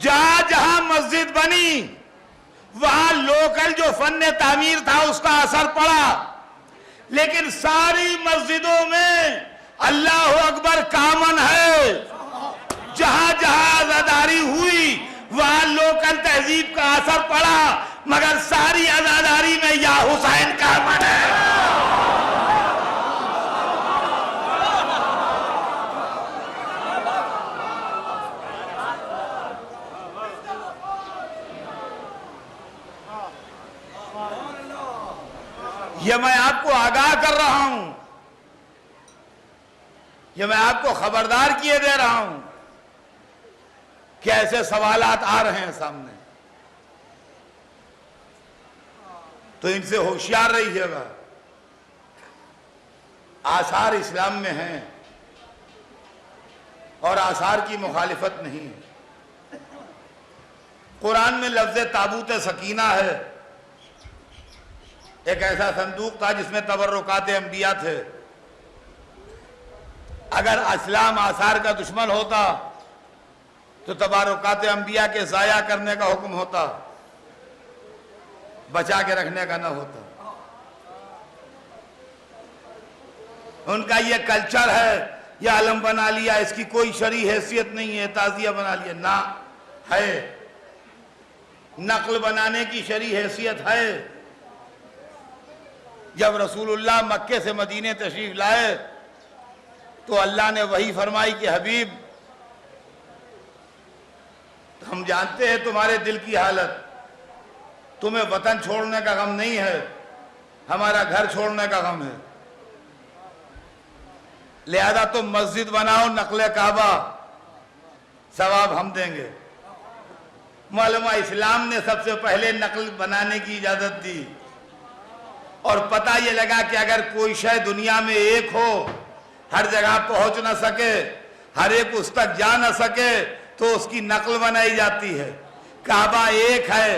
جہاں جہاں مسجد بنی وہاں لوکل جو فن تعمیر تھا اس کا اثر پڑا، لیکن ساری مسجدوں میں اللہ اکبر کامن ہے۔ جہاں جہاں عزاداری ہوئی وہاں لوکل تہذیب کا اثر پڑا، مگر ساری عزاداری میں یا حسین کامن ہے۔ یہ میں آپ کو آگاہ کر رہا ہوں، یہ میں آپ کو خبردار کیے دے رہا ہوں کہ ایسے سوالات آ رہے ہیں سامنے، تو ان سے ہوشیار رہیے گا۔ آثار اسلام میں ہیں اور آثار کی مخالفت نہیں ہے۔ قرآن میں لفظ تابوت سکینہ ہے، ایک ایسا صندوق تھا جس میں تبرکات انبیاء تھے۔ اگر اسلام آثار کا دشمن ہوتا تو تبرکات انبیاء کے ضائع کرنے کا حکم ہوتا، بچا کے رکھنے کا نہ ہوتا۔ ان کا یہ کلچر ہے، یہ علم بنا لیا، اس کی کوئی شرعی حیثیت نہیں ہے، تعزیہ بنا لیا، نہ ہے۔ نقل بنانے کی شرعی حیثیت ہے۔ جب رسول اللہ مکے سے مدینے تشریف لائے تو اللہ نے وحی فرمائی کہ حبیب، ہم جانتے ہیں تمہارے دل کی حالت، تمہیں وطن چھوڑنے کا غم نہیں ہے، ہمارا گھر چھوڑنے کا غم ہے، لہذا تم مسجد بناؤ، نقل کعبہ، ثواب ہم دیں گے۔ معلومہ اسلام نے سب سے پہلے نقل بنانے کی اجازت دی، اور پتہ یہ لگا کہ اگر کوئی شے دنیا میں ایک ہو، ہر جگہ پہنچ نہ سکے، ہر ایک اس تک جا نہ سکے، تو اس کی نقل بنائی جاتی ہے۔ کعبہ ایک ہے،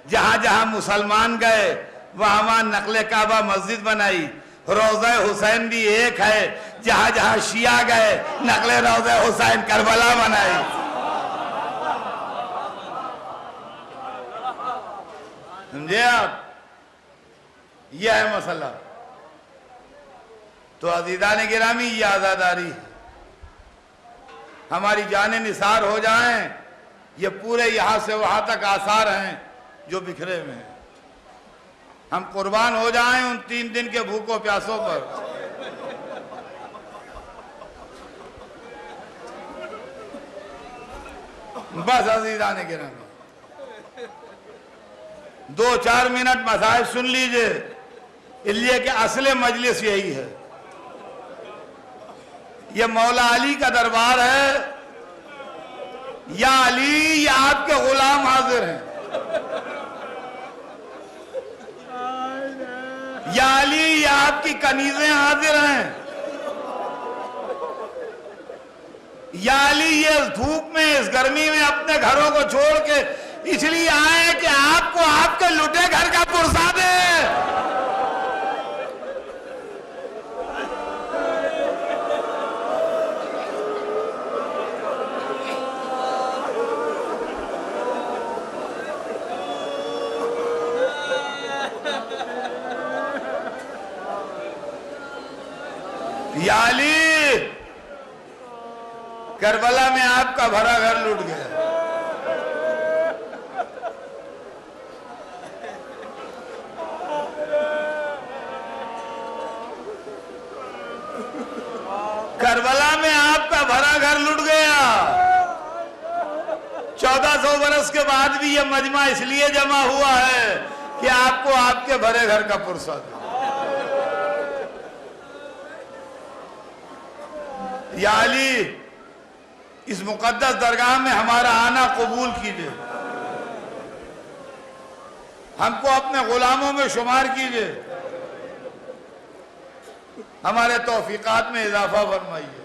جہاں جہاں مسلمان گئے وہاں وہاں نقل کعبہ مسجد بنائی۔ روضہ حسین بھی ایک ہے، جہاں جہاں شیعہ گئے نقل روضہ حسین کربلا بنائی۔ سمجھے آپ؟ یہ ہے مسئلہ۔ تو عزیزان گرامی، یہ عزاداری ہے، ہماری جانیں نثار ہو جائیں، یہ پورے یہاں سے وہاں تک آثار ہیں جو بکھرے ہوئے ہیں۔ ہم قربان ہو جائیں ان 3 دن کے بھوکوں پیاسوں پر۔ بس عزیزان گرامی، 2-4 منٹ مسائل سن لیجئے، اس لیے کہ اصل مجلس یہی ہے۔ یہ مولا علی کا دربار ہے، یا علی یا آپ کے غلام حاضر ہیں، یا علی یا آپ کی کنیزیں حاضر ہیں، یا علی یہ اس دھوپ میں اس گرمی میں اپنے گھروں کو چھوڑ کے اس لیے آئے کہ آپ کو آپ کے لٹے گھر کا پرسا دے۔ یا علی، کربلا میں آپ کا بھرا گھر لٹ گیا، کربلا میں آپ کا بھرا گھر لٹ گیا۔ 1400 برس کے بعد بھی یہ مجمع اس لیے جمع ہوا ہے کہ آپ کو آپ کے بھرے گھر کا پرسہ دے۔ یا علی، اس مقدس درگاہ میں ہمارا آنا قبول کیجئے، ہم کو اپنے غلاموں میں شمار کیجئے، ہمارے توفیقات میں اضافہ فرمائیے۔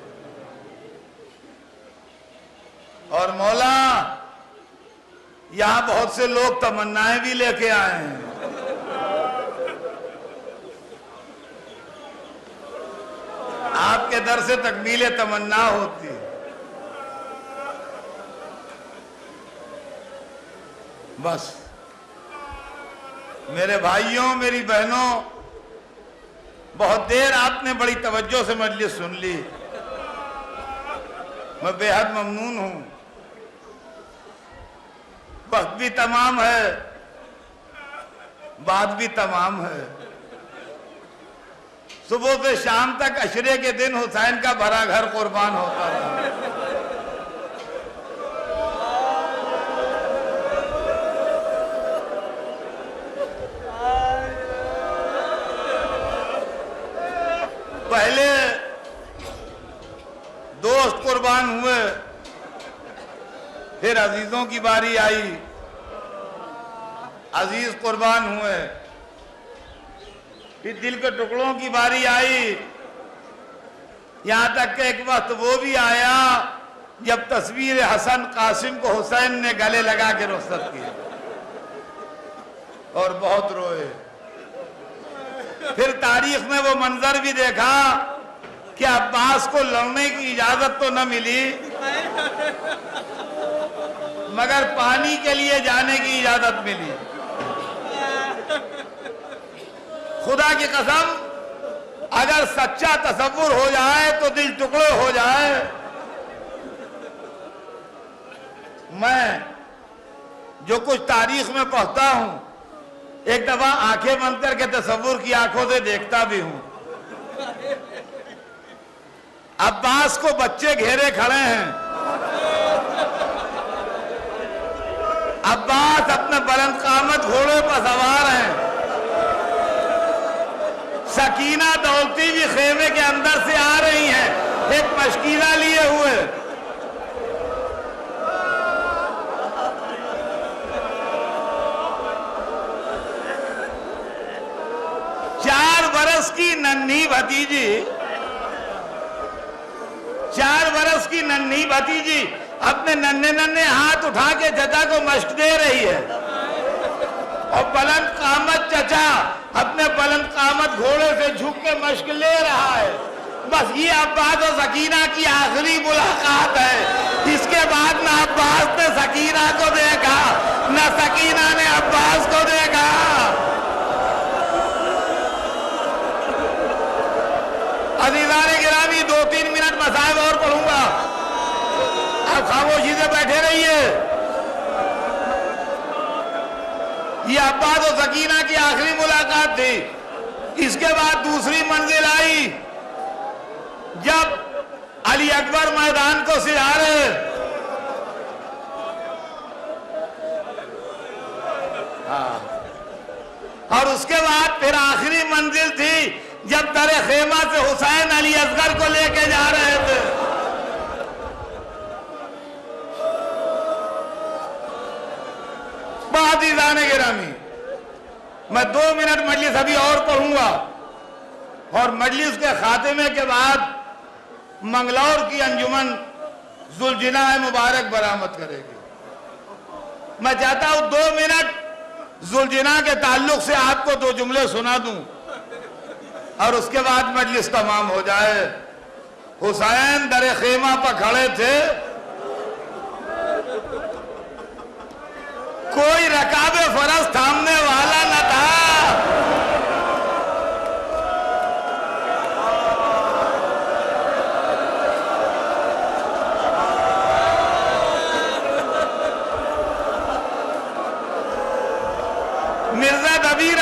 اور مولا، یہاں بہت سے لوگ تمنائیں بھی لے کے آئے ہیں، آپ کے در سے تکمیل تمنا ہوتی ہے۔ بس میرے بھائیوں، میری بہنوں، بہت دیر آپ نے بڑی توجہ سے مجلس سن لی، میں بے حد ممنون ہوں۔ وقت بھی تمام ہے، بات بھی تمام ہے۔ صبح سے شام تک عشرے کے دن حسین کا بھرا گھر قربان ہوتا تھا۔ پہلے دوست قربان ہوئے، پھر عزیزوں کی باری آئی، عزیز قربان ہوئے، پھر دل کے ٹکڑوں کی باری آئی، یہاں تک کہ ایک وقت وہ بھی آیا جب تصویر حسن قاسم کو حسین نے گلے لگا کے رخصت کی اور بہت روئے۔ پھر تاریخ میں وہ منظر بھی دیکھا کہ عباس کو لڑنے کی اجازت تو نہ ملی، مگر پانی کے لیے جانے کی اجازت ملی۔ خدا کی قسم، اگر سچا تصور ہو جائے تو دل ٹکڑے ہو جائے۔ میں جو کچھ تاریخ میں پڑھتا ہوں، ایک دفعہ آنکھیں بند کر کے تصور کی آنکھوں سے دیکھتا بھی ہوں۔ عباس کو بچے گھیرے کھڑے ہیں، عباس اپنے بلند قامت گھوڑے پر سوار ہیں، سکینہ دولتی بھی خیمے کے اندر سے آ رہی ہیں ایک مشکینہ لیے ہوئے۔ 4 برس کی ننھی بھتیجی، 4 برس کی ننھی بھتیجی اپنے ننھے ہاتھ اٹھا کے چچا کو مشق دے رہی ہے، اور بلند قامت چچا اپنے بلند قامت گھوڑے سے جھک کے مشق لے رہا ہے۔ بس یہ عباس و سکینہ کی آخری ملاقات ہے۔ اس کے بعد نہ عباس نے سکینہ کو دیکھا، نہ سکینہ نے عباس کو دیکھا۔ عزیزان گرامی، 2-3 منٹ مصائب اور پڑھوں گا، آپ خاموشی سے بیٹھے رہیے۔ یہ عباس و سکینہ کی آخری ملاقات تھی۔ اس کے بعد دوسری منزل آئی جب علی اکبر میدان کو سجارے، اور اس کے بعد پھر آخری منزل تھی جب در خیمہ سے حسین علی اصغر کو لے کے جا رہے تھے۔ عزیزان گرامی، میں 2 منٹ مجلس ابھی اور پڑھوں گا، اور مجلس کے خاتمے کے بعد منگلور کی انجمن ذوالجناح مبارک برآمد کرے گی۔ میں چاہتا ہوں 2 منٹ ذوالجناح کے تعلق سے آپ کو 2 جملے سنا دوں، اور اس کے بعد مجلس تمام ہو جائے۔ حسین در خیمہ پر کھڑے تھے، کوئی رکاب فرس تھامنے والا نہ تھا۔ مرزا دبیر